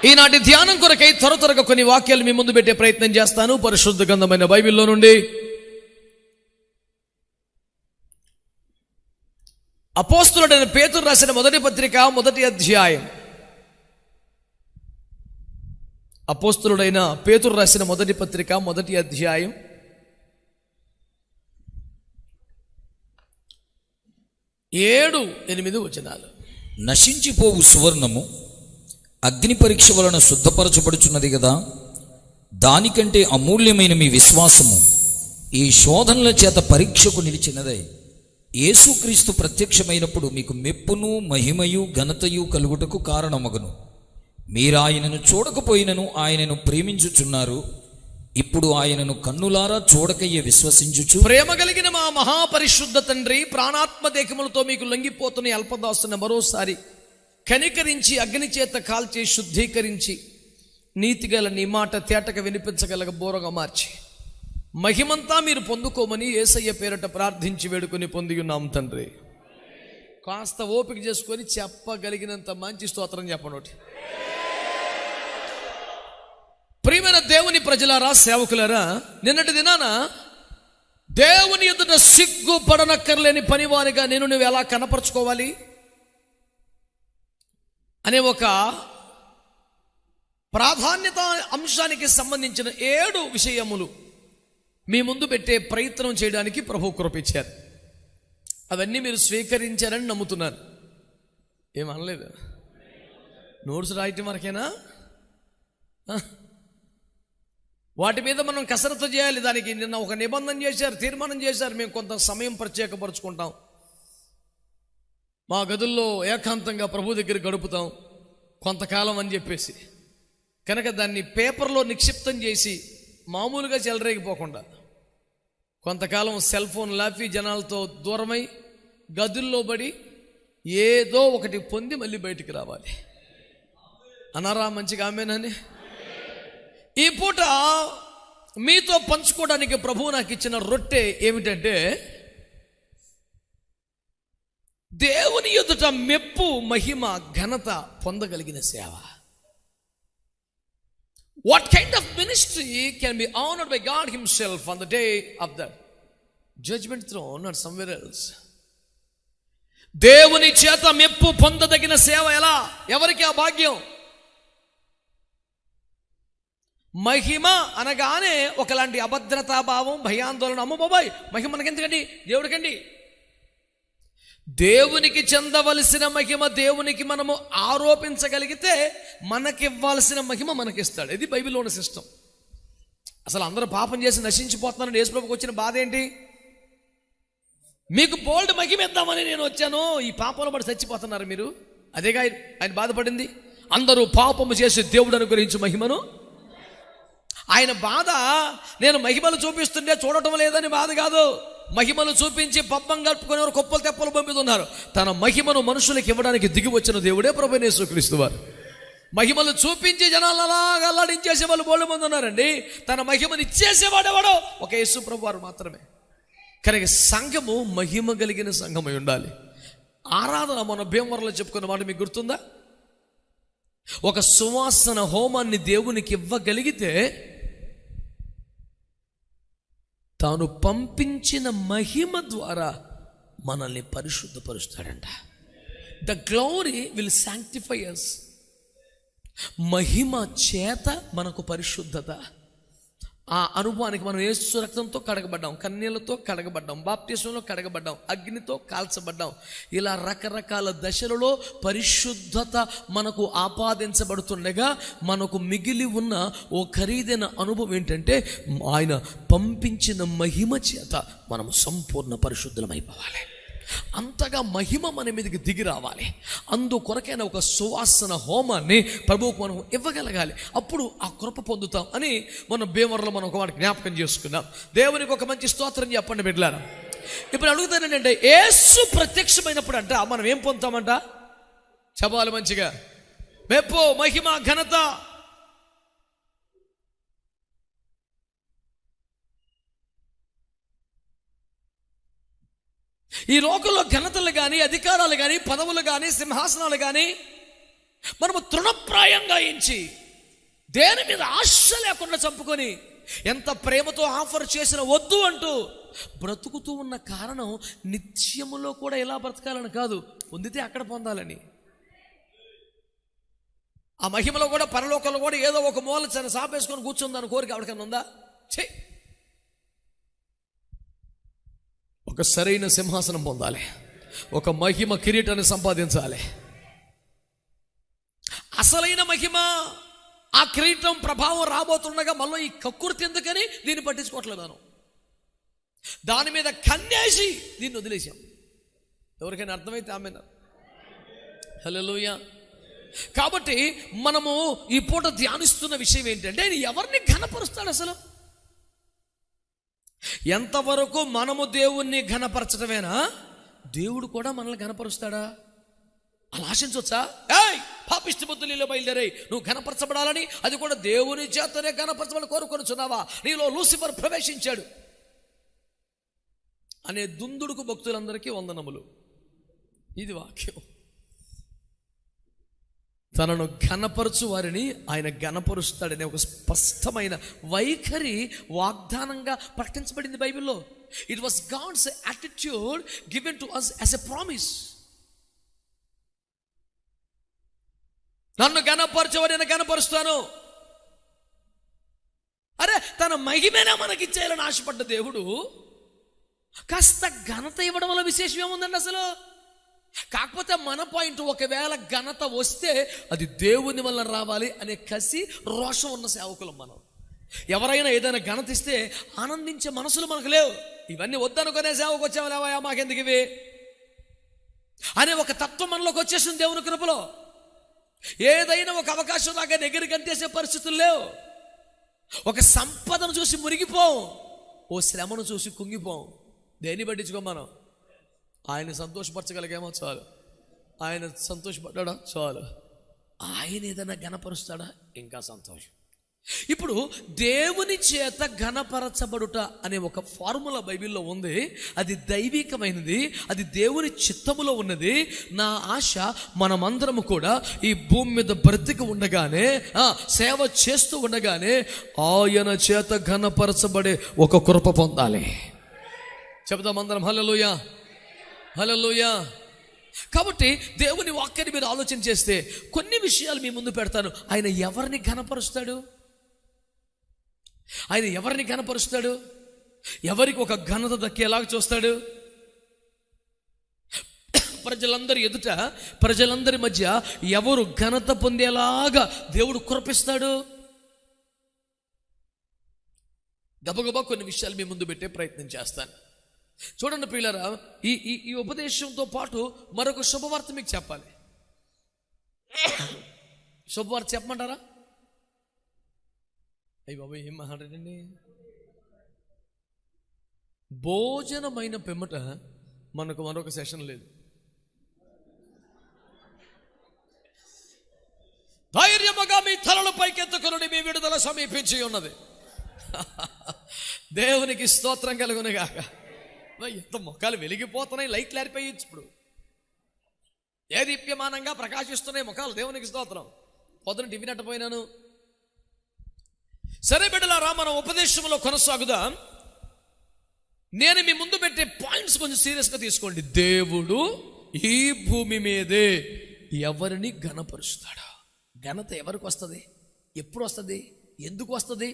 ఈనాటి ధ్యానం కొరకై త్వరగా కొన్ని వాక్యాలు మీ ముందు పెట్టే ప్రయత్నం చేస్తాను. పరిశుద్ధ గ్రంథమైన బైబిల్లో నుండి అపోస్తలుడైన పేతురు రాసిన మొదటి పత్రిక మొదటి అధ్యాయం. అపోస్తలుడైన పేతురు రాసిన మొదటి పత్రిక మొదటి అధ్యాయం 7-8 వచనాలు. నశించిపోవు సువర్ణము అగ్ని పరీక్ష వలన శుద్ధపరచబడుచున్నది కదా, దానికంటే అమూల్యమైన మీ విశ్వాసము ఈ శోధనల చేత పరీక్షకు నిలిచినదే. యేసుక్రీస్తు ప్రత్యక్షమైనప్పుడు మీకు మెప్పును మహిమయు ఘనతయు కలుగుటకు కారణమగును. మీరు ఆయనను చూడకపోయినను ఆయనను ప్రేమించుచున్నారు. ఇప్పుడు ఆయనను కన్నులారా చూడకయ్యే విశ్వసించుచు, ప్రేమ కలిగిన మా మహాపరిశుద్ధ తండ్రి, ప్రాణాత్మ దేహములతో మీకు లొంగిపోతున్న అల్పదాసుని మరోసారి కనికరించి అగ్ని చేత కాల్చి శుద్ధీకరించి నీతిగల నీ మాట తేటగా వినిపించగలగ బోరగా మార్చి మహిమంతా మీరు పొందుకోమని యేసయ్య పేరట ప్రార్థించి వేడుకొని పొంది ఉన్నాం తండ్రి. కాస్త ఓపిక చేసుకొని చెప్పగలిగినంత మంచి స్తోత్రం చెప్పనోటి. ప్రియమైన దేవుని ప్రజలారా, సేవకులారా, నిన్నటి దినాన దేవుని ఎదుట సిగ్గుపడనక్కర్లేని పనివారిగా నువ్వు ఎలా కనపరుచుకోవాలి అనే ఒక ప్రాధాన్యత అంశానికి సంబంధించిన 7 విషయములు మీ ముందు పెట్టే ప్రయత్నం చేయడానికి ప్రభు కృపించారు. అవన్నీ మీరు స్వీకరించారని నమ్ముతున్నాను. ఏమనలేదు. నోట్స్ రాయటం వరకేనా? వాటి మీద మనం కసరత్తు చేయాలి. దానికి నిన్న ఒక నిబంధన చేశారు, తీర్మానం చేశారు. మేము కొంత సమయం ప్రత్యేకపరుచుకుంటాం, మా గదుల్లో ఏకాంతంగా ప్రభు దగ్గర గడుపుతాం కొంతకాలం అని చెప్పేసి. కనుక దాన్ని పేపర్లో నిక్షిప్తం చేసి మామూలుగా చెలరేగిపోకుండా కొంతకాలం సెల్ ఫోన్ లాపి జనాలతో దూరమై గదుల్లో పడి ఏదో ఒకటి పొంది మళ్ళీ బయటికి రావాలి. అన్నారా మంచిగా? ఆమేనని. ఈ పూట మీతో పంచుకోవడానికి ప్రభువు నాకు ఇచ్చిన రొట్టె ఏమిటంటే, దేవుని ఎదుట మెప్పు మహిమ ఘనత పొందగలిగిన సేవ. What kind of ministry can be honored by God himself on the day of the judgment throne or somewhere else? దేవుని చేత మెప్పు పొందదగిన సేవ ఎలా? ఎవరికి ఆ భాగ్యం? మహిమ అనగానే ఒకలాంటి అభద్రతా భావం, భయాందోళన. అమ్మ బాబాయ్, మహిమ మనకెందుకండి, దేవుడికండి. దేవునికి చెందవలసిన మహిమ దేవునికి మనము ఆరోపించగలిగితే మనకివ్వాల్సిన మహిమ మనకిస్తాడు. ఇది బైబిల్లో ఉన్న సిస్టం. అసలు అందరూ పాపం చేసి నశించిపోతున్నారని యేసుప్రభుకి వచ్చిన బాధ ఏంటి? మీకు బోల్డ్ మహిమ ఇద్దామని నేను వచ్చాను, ఈ పాపంలో పడి చచ్చిపోతున్నారు మీరు. అదేగా ఆయన బాధపడింది. అందరూ పాపము చేసి దేవుడు అనుగ్రహించు మహిమను. ఆయన బాధ నేను మహిమలు చూపిస్తుంటే చూడటం లేదని బాధ కాదు. మహిమలు చూపించి పబ్బం కలుపుకునే కొప్పలు తెప్పలు పంపిస్తున్నారు. తన మహిమను మనుషులకు ఇవ్వడానికి దిగి వచ్చిన దేవుడే ప్రభువైన యేసుక్రీస్తు వారు. మహిమలు చూపించి జనాలు అలాగా అల్లాడించేసే వాళ్ళు బోళ్ళు మంది ఉన్నారండి. తన మహిమను ఇచ్చేసేవాడెవడో ఒక యేసు ప్రభు వారు మాత్రమే. కనుక సంఘము మహిమ కలిగిన సంఘమై ఉండాలి. ఆరాధన మన భీమవరంలో చెప్పుకున్న మాట మీకు గుర్తుందా? ఒక సువాసన హోమాన్ని దేవునికి ఇవ్వగలిగితే తాను పంపించిన మహిమ ద్వారా మనల్ని పరిశుద్ధపరుస్తాడంట. The glory will sanctify us. మహిమ చేత మనకు పరిశుద్ధత. ఆ అనుభవానికి మనం యేసు రక్తంతో కడగబడ్డాం, కన్నీళ్లతో కడగబడ్డాం, బాప్తిసంలో కడగబడ్డాం, అగ్నితో కాల్చబడ్డాం. ఇలా రకరకాల దశలలో పరిశుద్ధత మనకు ఆపాదించబడుతుండగా మనకు మిగిలి ఉన్న ఓ ఖరీదైన అనుభవం ఏంటంటే, ఆయన పంపించిన మహిమ చేత మనం సంపూర్ణ పరిశుద్ధులమైపోవాలి. అంతగా మహిమ మన మీదకి దిగి రావాలి. అందుకొరకైన ఒక సువాసన హోమాన్ని ప్రభువుకు మనం ఇవ్వగలగాలి. అప్పుడు ఆ కృప పొందుతాం అని మన భీమవరంలో మనం ఒక మాట జ్ఞాపకం చేసుకున్నాం. దేవునికి ఒక మంచి స్తోత్రం చెప్పండి బిడ్డలారా. ఇప్పుడు అడుగుతాను ఏంటంటే, యేసు ప్రత్యక్షమైనప్పుడు అంట మనం ఏం పొందుతామంట? చెప్పాలి మంచిగా. మెప్పు, మహిమ, ఘనత. ఈ లోకంలో ఘనతలు కానీ, అధికారాలు కానీ, పదవులు కానీ, సింహాసనాలు కానీ మనము తృణప్రాయంగా ఎంచి దేని మీద ఆశ లేకుండా చంపుకొని ఎంత ప్రేమతో ఆఫర్ చేసిన వద్దు అంటూ బ్రతుకుతూ ఉన్న కారణం నిత్యములో కూడా ఎలా బ్రతకాలని కాదు, పొందితే అక్కడ పొందాలని. ఆ మహిమలో కూడా పరలోకంలో కూడా ఏదో ఒక మూల సాపేసుకొని కూర్చుందని కోరిక ఎవరికైనా ఉందా? ఛే, ఒక సరైన సింహాసనం పొందాలి, ఒక మహిమ కిరీటాన్ని సంపాదించాలి. అసలైన మహిమ, ఆ కిరీటం ప్రభావం రాబోతుండగా మళ్ళీ ఈ కక్కుర్తి ఎందుకని దీన్ని పట్టించుకోవట్లేదు. మనం దాని మీద కన్నేసి దీన్ని వదిలేసాం. ఎవరికైనా అర్థమైతే ఆమె హల్లెలూయా. కాబట్టి మనము ఈ పూట ధ్యానిస్తున్న విషయం ఏంటంటే, ఆయన ఎవరిని ఘనపరుస్తాడు అసలు? ఎంతవరకు మనము దేవుణ్ణి ఘనపరచడమేనా, దేవుడు కూడా మనల్ని ఘనపరుస్తాడా? అలా ఆశించవచ్చా? పాపిష్టి బుద్ధులు బయలుదేరాయి, నువ్వు ఘనపరచబడాలని, అది కూడా దేవుని చేతనే ఘనపరచబడాలని కోరుకొనుచున్నావా? నీలో లూసిఫర్ ప్రవేశించాడు అనే దుందుడుకు భక్తులందరికీ వందనములు. ఇది వాక్యం. తనను ఘనపరచు వారిని ఆయన ఘనపరుస్తాడనే ఒక స్పష్టమైన వైఖరి వాగ్దానంగా ప్రకటించబడింది బైబిల్లో. It was God's attitude given to us as a promise. నన్ను ఘనపరచవని నేను ఘనపరుస్తాను. అరే, తన మహిమేనా మనకిచ్చేయాలని ఆశపడ్డ దేవుడు కాస్త ఘనత ఇవ్వడం వల్ల విశేషం ఏముందండి అసలు? కాకపోతే మన పాయింట్, ఒకవేళ ఘనత వస్తే అది దేవుని వల్ల రావాలి అనే కసి, రోషం ఉన్న సేవకులం మనం. ఎవరైనా ఏదైనా ఘనత ఇస్తే ఆనందించే మనసులు మనకు లేవు. ఇవన్నీ వద్దనుకునే సేవకు వచ్చాము, లేవా మాకెందుకు ఇవి అనే ఒక తత్వం మనలోకి వచ్చేసింది దేవుని కృపలో. ఏదైనా ఒక అవకాశం దాకా దగ్గర గంతేసే పరిస్థితులు లేవు. ఒక సంపదను చూసి మురిగిపోం, ఓ శ్రమను చూసి కుంగిపోం. దేన్ని పట్టించుకో మనం? ఆయన సంతోషపరచగలిగేమో చాలు, ఆయన సంతోషపడ్డా చాలు. ఆయన ఏదైనా ఘనపరుస్తాడా ఇంకా సంతోషం. ఇప్పుడు దేవుని చేత ఘనపరచబడుట అనే ఒక ఫార్ములా బైబిల్లో ఉంది. అది దైవికమైనది, అది దేవుని చిత్తములో ఉన్నది. నా ఆశ మనమందరము కూడా ఈ భూమి మీద బ్రతికి ఉండగానే, సేవ చేస్తూ ఉండగానే ఆయన చేత ఘనపరచబడే ఒక కృప పొందాలి. చెబుదాం అందరం హల్లెలూయా, హల్లెలూయా. కాబట్టి దేవుని వాక్యాన్ని మీరు ఆలోచన చేస్తే కొన్ని విషయాలు మీ ముందు పెడతాను. ఆయన ఎవరిని ఘనపరుస్తాడు? ఆయన ఎవరిని ఘనపరుస్తాడు? ఎవరికి ఒక ఘనత దక్కేలాగా చూస్తాడు? ప్రజలందరి ఎదుట, ప్రజలందరి మధ్య ఎవరు ఘనత పొందేలాగా దేవుడు కృపిస్తాడు? గబగబా కొన్ని విషయాలు మీ ముందు పెట్టే ప్రయత్నం చేస్తాను. చూడండి ప్రియులారా, ఈ ఉపదేశంతో పాటు మరొక శుభవార్త మీకు చెప్పాలి. శుభవార్త చెప్పమంటారా? అయ్యి బాబు, ఏం మాట్లాడండి. భోజనమైన పిమ్మట మనకు మరొక సెషన్ లేదు. ధైర్యముగా మీ తలలు పైకెత్తుకొనుడి, మీ విడుదల సమీపించి ఉన్నది. దేవునికి స్తోత్రం కలుగునుగాక. ఎంత ముఖాలు వెలిగిపోతున్నాయి, లైట్లు ఆరిపోయచ్చు. ఇప్పుడు ఏ దీప్యమానంగా ప్రకాశిస్తున్నాయి ముఖాలు. దేవునికి స్తోత్రం. పొద్దున టిఫిన్ అట్టపోయినాను. సరే బిడ్డలారా, మనం ఉపదేశంలో కొనసాగుదాం. నేను మీ ముందు పెట్టే పాయింట్స్ కొంచెం సీరియస్గా తీసుకోండి. దేవుడు ఈ భూమి మీదే ఎవరిని ఘనపరుస్తాడు? ఘనత ఎవరికి వస్తుంది? ఎప్పుడు వస్తుంది? ఎందుకు వస్తుంది?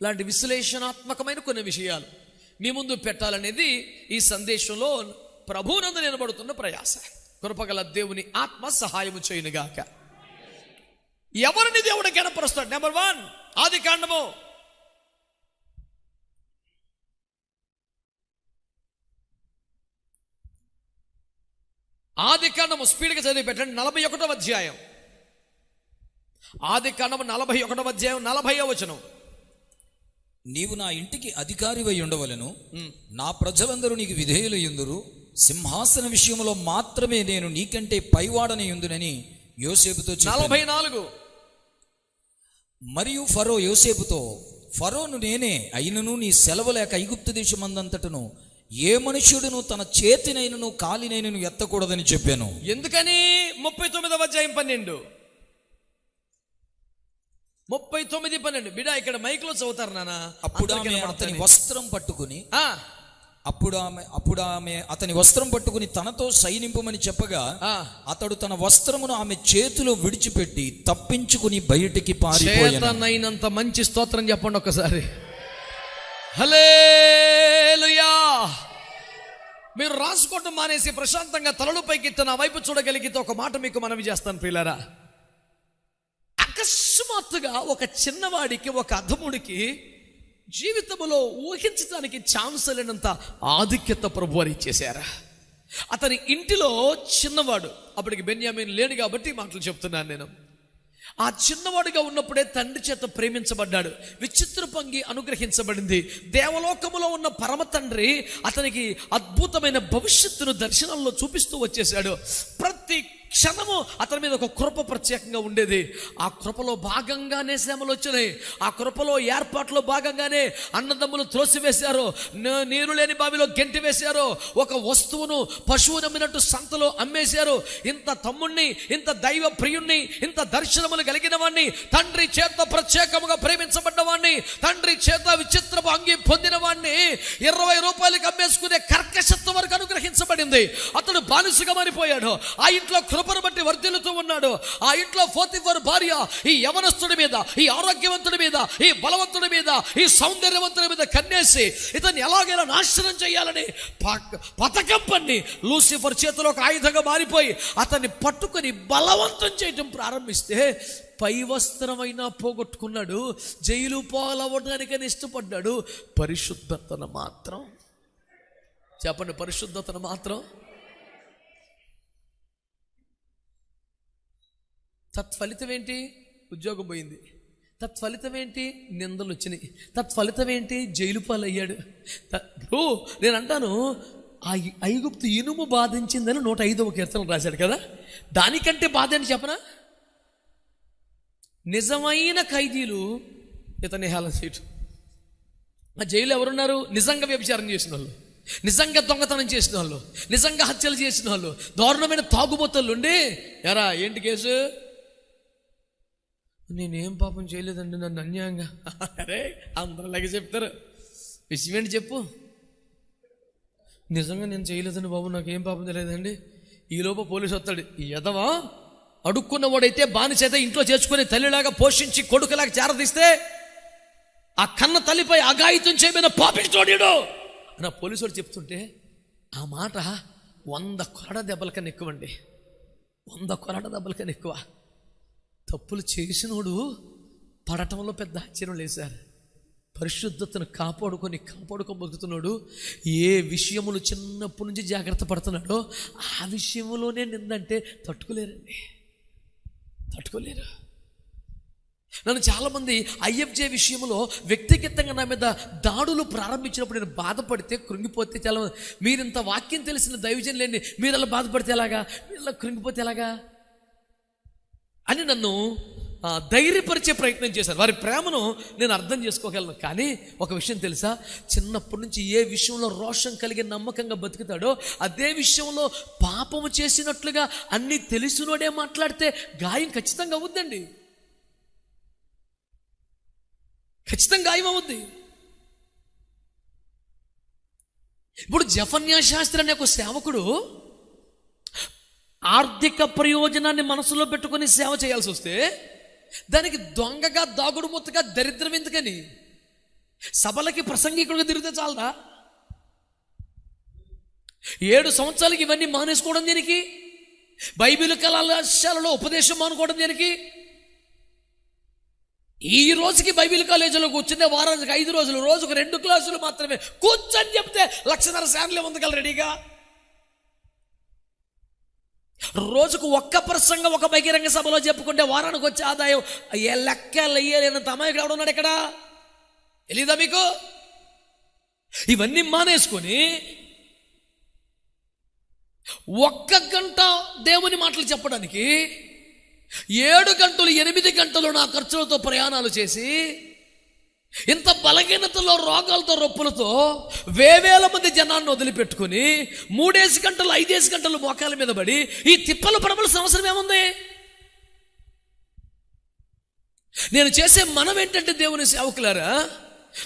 లాంటి విశ్లేషణాత్మకమైన కొన్ని విషయాలు మీ ముందు పెట్టాలనేది ఈ సందేశంలో ప్రభువునందు నిలబడుతున్న ప్రయాస. కృపగల దేవుని ఆత్మ సహాయము చేయునుగాక. ఎవరిని దేవుడు ఘనపరుస్తాడు? నెంబర్ 1, ఆదికాండము 41 స్పీడ్గా చదివి పెట్టండి. 41వ అధ్యాయం. ఆదికాండము 41వ అధ్యాయం 40వ వచనం. నీవు నా ఇంటికి అధికారివై ఉండవలెను, నా ప్రజలందరూ నీకు విధేయులయ్యుందురు, సింహాసన విషయంలో మాత్రమే నేను నీకంటే పైవాడని ఉందునని యోసేపుతో 44. మరియు ఫరో యోసేపుతో, ఫరోను నేనే అయినను నీ సెలవు లేక ఐగుప్తు దేశమందంతటను ఏ మనుష్యుడును తన చేతినైనను కాలినైనను ఎత్తకూడదని చెప్పాను. ఎందుకని? 39వ అధ్యాయం 12. 39:12 బిడ్డ ఇక్కడ మైక్ లో చదువుతారు నాన్న. అప్పుడు ఆమె అతని వస్త్రం పట్టుకుని అతని వస్త్రం పట్టుకుని తనతో సైనింపమని చెప్పగా అతడు తన వస్త్రమును ఆమె చేతిలో విడిచిపెట్టి తప్పించుకుని బయటికి పారిపోయాడు. చేతనైనంత మంచి స్తోత్రం చెప్పండి ఒకసారి. హల్లెలూయా. మీరు రాసుకోవటం మానేసి ప్రశాంతంగా తలలు పైకి నా వైపు చూడగలిగితే ఒక మాట మీకు మనవి చేస్తాను ప్రియులారా. అకస్మాత్తుగా ఒక చిన్నవాడికి, ఒక అధముడికి జీవితంలో ఊహించడానికి ఛాన్స్ లేనంత ఆధిక్యత ప్రభు వారు ఇచ్చేశారా. అతని ఇంటిలో చిన్నవాడు, అప్పటికి బెన్యామీన్ లేడు కాబట్టి మాటలు చెప్తున్నాను నేను. ఆ చిన్నవాడుగా ఉన్నప్పుడే తండ్రి చేత ప్రేమించబడ్డాడు, విచిత్ర పంగి అనుగ్రహించబడింది. దేవలోకములో ఉన్న పరమ తండ్రి అతనికి అద్భుతమైన భవిష్యత్తును దర్శనంలో చూపిస్తూ వచ్చేసాడు. ప్రతి క్షణము అతని మీద ఒక కృప ప్రత్యేకంగా ఉండేది. ఆ కృపలో భాగంగానే శ్రమలు వచ్చినాయి. ఆ కృపలో ఏర్పాట్లో భాగంగానే అన్నదమ్ములు త్రోసివేశారు, నీరు లేని బావిలో గెంటి వేశారు, ఒక వస్తువును పశువు నమ్మినట్టు సంతలో అమ్మేశారు. ఇంత తమ్ముణ్ణి, ఇంత దైవ ప్రియుణ్ణి, ఇంత దర్శనములు కలిగిన వాణ్ణి, తండ్రి చేత ప్రత్యేకముగా ప్రేమించబడ్డ వాణ్ణి, తండ్రి చేత విచిత్రపు అంగి పొందిన వాణ్ణి 20 రూపాయలకి అమ్మేసుకునే కర్కశత్వం వరకు అనుగ్రహించబడింది. అతడు బానిసగా మారిపోయాడు. ఆ ఇంట్లో కృపను బట్టి వర్ధిల్లుతూ ఉన్నాడు. ఆ ఇంట్లో పోతిఫరు భార్య ఈ యవనస్తుడి మీద, ఈ ఆరోగ్యవంతుడి మీద, ఈ బలవంతుడి మీద, ఈ సౌందర్యవంతుడి మీద కన్నేసి ఇతన్ని ఎలాగైనా నాశనం చేయాలని పథకం పన్ని లూసిఫర్ చేతిలో ఒక ఆయుధంగా మారిపోయి అతన్ని పట్టుకొని బలవంతం చేయటం ప్రారంభిస్తే పై వస్త్రమైనా పోగొట్టుకున్నాడు. జైలు పాలవడానికని ఇష్టపడ్డాడు. పరిశుద్ధతను మాత్రం చెప్పండి, పరిశుద్ధతను మాత్రం. తత్ఫలితం ఏంటి? ఉద్యోగం పోయింది. తత్ఫలితం ఏంటి? నిందలు వచ్చినాయి. తత్ఫలితం ఏంటి? జైలు పాలయ్యాడు. నేను అంటాను, ఆ ఐగుప్తు ఇనుము బాధించిందని 105వ కీర్తన రాశాడు కదా, దానికంటే బాధ ఏంటి చెప్పనా? నిజమైన ఖైదీలు ఇతన్ని హేళన చేయటం. ఆ జైలు ఎవరున్నారు? నిజంగా వ్యభిచారం చేసిన వాళ్ళు, నిజంగా దొంగతనం చేసిన వాళ్ళు, నిజంగా హత్యలు చేసిన వాళ్ళు, దారుణమైన తాగుబోతులు ఉండి, ఎరా ఏంటి కేసు? నేనేం పాపం చేయలేదండి, నన్ను అన్యాయంగా. అరే అందరిలాగే చెప్తారు. విషయం ఏంటి చెప్పు? నిజంగా నేను చేయలేదండి బాబు, నాకేం పాపం తెలియదండి. ఈలోపు పోలీసు వస్తాడు. ఎదవా అడుక్కున్నవాడైతే బానిసైతే ఇంట్లో చేర్చుకొని తల్లిలాగా పోషించి కొడుకులాగా చేరదీస్తే ఆ కన్న తల్లిపై అఘాయిత్యం చేయమైన పాపిడి చూడడు అని పోలీసు వాడు చెప్తుంటే ఆ మాట 100 కొరడ దెబ్బల కన్నా ఎక్కువ అండి. 100 కొరడ దెబ్బల కన్నా ఎక్కువ. తప్పులు చేసినోడు పడటంలో పెద్ద ఆశ్చర్యం లేదు సార్. పరిశుద్ధతను కాపాడుకొని బతుకుతున్నాడు. ఏ విషయములు చిన్నప్పటి నుంచి జాగ్రత్త పడుతున్నాడో ఆ విషయంలోనే నిందంటే తట్టుకోలేరండి, తట్టుకోలేరు. నన్ను చాలామంది ఐఎఫ్జే విషయంలో వ్యక్తిగతంగా నా మీద దాడులు ప్రారంభించినప్పుడు నేను బాధపడితే, కృంగిపోతే, చాలా మీరింత వాక్యం తెలిసిన దైవజన్ లేని మీరు అలా బాధపడితే ఎలాగా, మీరు అలా కృంగిపోతే ఎలాగా అని నన్ను ధైర్యపరిచే ప్రయత్నం చేశారు. వారి ప్రేమను నేను అర్థం చేసుకోగలను. కానీ ఒక విషయం తెలుసా, చిన్నప్పటి నుంచి ఏ విషయంలో రోషం కలిగి నమ్మకంగా బతుకుతాడో అదే విషయంలో పాపము చేసినట్లుగా అన్నీ తెలిసినోడే మాట్లాడితే గాయం ఖచ్చితంగా అవుద్దండి, ఖచ్చితంగా గాయం అవుద్ది. ఇప్పుడు జఫన్యా శాస్త్రి అనే ఒక సేవకుడు ఆర్థిక ప్రయోజనాన్ని మనసులో పెట్టుకొని సేవ చేయాల్సి వస్తే దానికి దొంగగా, దాగుడు ముత్తగా, దరిద్రం ఎందుకని సభలకి ప్రసంగికుడిగా తిరిగితే చాలదా? 7 సంవత్సరాలకి ఇవన్నీ మానేసుకోవడం దేనికి? బైబిల్ కళాశాలలో ఉపదేశం మానుకోవడం దేనికి? ఈ రోజుకి బైబిల్ కాలేజీలో కూర్చుంటే వారానికి 5 రోజులు, రోజుకు 2 క్లాసులు మాత్రమే కూర్చొని చెప్తే 1,50,000 శాలరీ ఉందగల రెడీగా. రోజుకు 1 ప్రసంగం ఒక బహిరంగ సభలో చెప్పుకుంటే వారానికి వచ్చే ఆదాయం ఏ లెక్కలు అయ్యేలేనంత అమాయకుడు ఎవడున్నాడు ఇక్కడ? తెలీదా మీకు? ఇవన్నీ మానేసుకొని 1 గంట దేవుని మాటలు చెప్పడానికి 7 గంటలు 8 గంటలు నా ఖర్చులతో ప్రయాణాలు చేసి ఇంత బలహీనతలో, రోగాలతో, రొప్పులతో వేవేల మంది జనాన్ని వదిలిపెట్టుకుని 3 గంటలు 5 గంటలు మోకాల మీద పడి ఈ తిప్పలు పడవలసిన అవసరం ఏముంది? నేను చేసే మనం ఏంటంటే దేవుని సేవకులారా,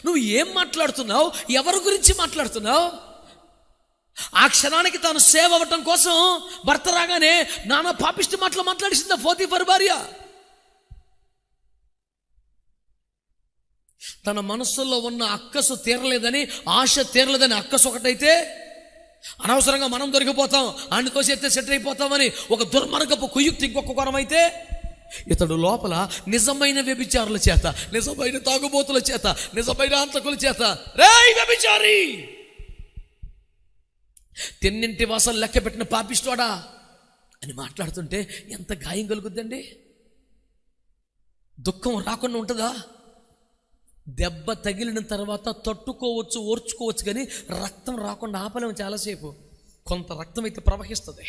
నువ్వు ఏం మాట్లాడుతున్నావు, ఎవరి గురించి మాట్లాడుతున్నావు? ఆ క్షణానికి తాను సేవ్ అవ్వటం కోసం భర్త రాగానే నానా పాపిష్టి మాటలు మాట్లాడిసిందా పోతీఫరు భార్య? తన మనస్సులో ఉన్న అక్కసు తీరలేదని, ఆశ తీరలేదని అక్కసు ఒకటైతే, అనవసరంగా మనం దొరికిపోతాం, ఆయనతో చేస్తే సెట్ అయిపోతామని ఒక దుర్మార్గపు కుయుక్తి ఇంకొక కొరమైతే, ఇతడు లోపల నిజమైన వ్యభిచారుల చేత, నిజమైన తాగుబోతుల చేత, నిజమైన హంతకుల చేత, రేయ్ వ్యభిచారి, తిన్నింటి వాసన లెక్క పెట్టిన పాపిస్తోడా అని మాట్లాడుతుంటే ఎంత గాయం కలుగుద్దండి? దుఃఖం రాకుండా ఉంటుందా? దెబ్బ తగిలిన తర్వాత తట్టుకోవచ్చు, ఓర్చుకోవచ్చు, కానీ రక్తం రాకుండా ఆపలేము. చాలాసేపు కొంత రక్తం అయితే ప్రవహిస్తుంది,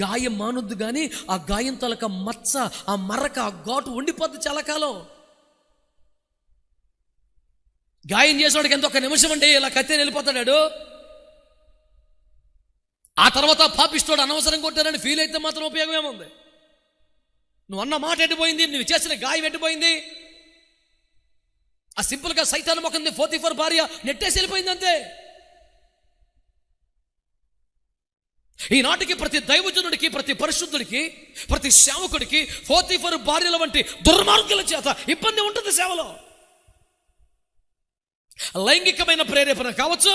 గాయం మానొద్దు, కానీ ఆ గాయం తలక మచ్చ, ఆ మరక, ఆ ఘాటు ఉండిపోద్ది చాలా కాలం. గాయం చేసేవాడికి ఎంత ఒక నిమిషం అంటే ఇలా కత్తిని వెళ్ళిపోతాడు. ఆ తర్వాత పాపిస్తోడు అనవసరం కొట్టారని ఫీల్ అయితే మాత్రం ఉపయోగం ఏముంది? నువ్వు అన్న మాట ఎట్టిపోయింది, నువ్వు చేసిన గాయం ఎట్టిపోయింది? ఆ సింపుల్గా సైతాన్ మొక్కంది పోతీఫర్ భార్య నెట్టేసి వెళ్ళిపోయింది అంతే. ఈనాటికి ప్రతి దైవజనుడికి, ప్రతి పరిశుద్ధుడికి, ప్రతి సేవకుడికి పోతీఫర్ భార్యల వంటి దుర్మార్గుల చేత ఇబ్బంది ఉంటుంది సేవలో. లైంగికమైన ప్రేరేపణ కావచ్చు,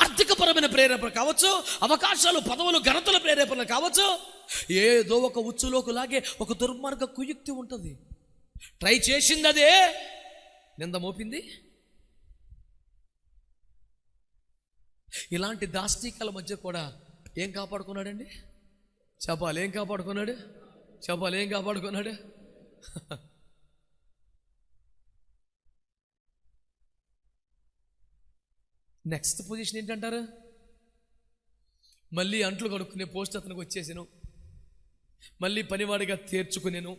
ఆర్థికపరమైన ప్రేరేపణ కావచ్చు, అవకాశాలు, పదవులు, ఘనతల ప్రేరేపణ కావచ్చు, ఏదో ఒక ఉచ్చులోకి లాగే ఒక దుర్మార్గ కుయుక్తి ఉంటుంది. ట్రై చేసింది అదే నింద మోపింది. ఇలాంటి దాష్టీకాల మధ్య కూడా ఏం కాపాడుకున్నాడండి? చెప్పాలి, ఏం కాపాడుకున్నాడు? చెప్పాలి, ఏం కాపాడుకున్నాడు? నెక్స్ట్ పొజిషన్ ఏంటంటారు? మళ్ళీ అంట్లు కడుక్కునే పోస్ట్ అతనికి వచ్చేసాను, మళ్ళీ పనివాడిగా తీర్చుకునేను,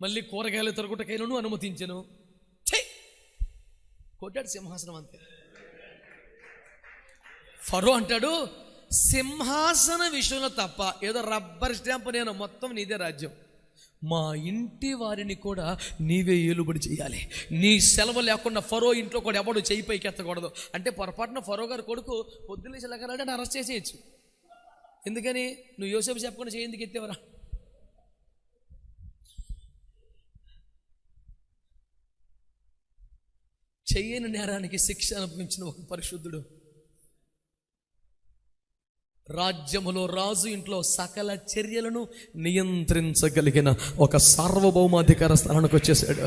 మళ్ళీ కూరగాయలు తరుగుటకైనను అనుమతించను. కొట్టాడు సింహాసనం అంతే. ఫరో అంటాడు, సింహాసన విషయంలో తప్ప ఏదో రబ్బర్ స్టాంప్, నేను మొత్తం నీదే రాజ్యం, మా ఇంటి వారిని కూడా నీవే ఏలుబడి చేయాలి, నీ సెలవు లేకుండా ఫరో ఇంట్లో కూడా ఎవడు చేయి పైకి ఎత్తకూడదు. అంటే పొరపాటున ఫరో గారి కొడుకు పొద్దున్నేసి లెక్కలంటే అరెస్ట్ చేసేయచ్చు. ఎందుకని? నువ్వు యోసేపు చెప్పకుండా చేయి ఎందుకు ఎత్తేవరా? చెయ్యని నేరానికి శిక్ష అనుభవించిన ఒక పరిశుద్ధుడు, రాజ్యములో రాజు ఇంట్లో సకల చర్యలను నియంత్రించగలిగిన ఒక సార్వభౌమాధికార స్థానానికి వచ్చేసాడు.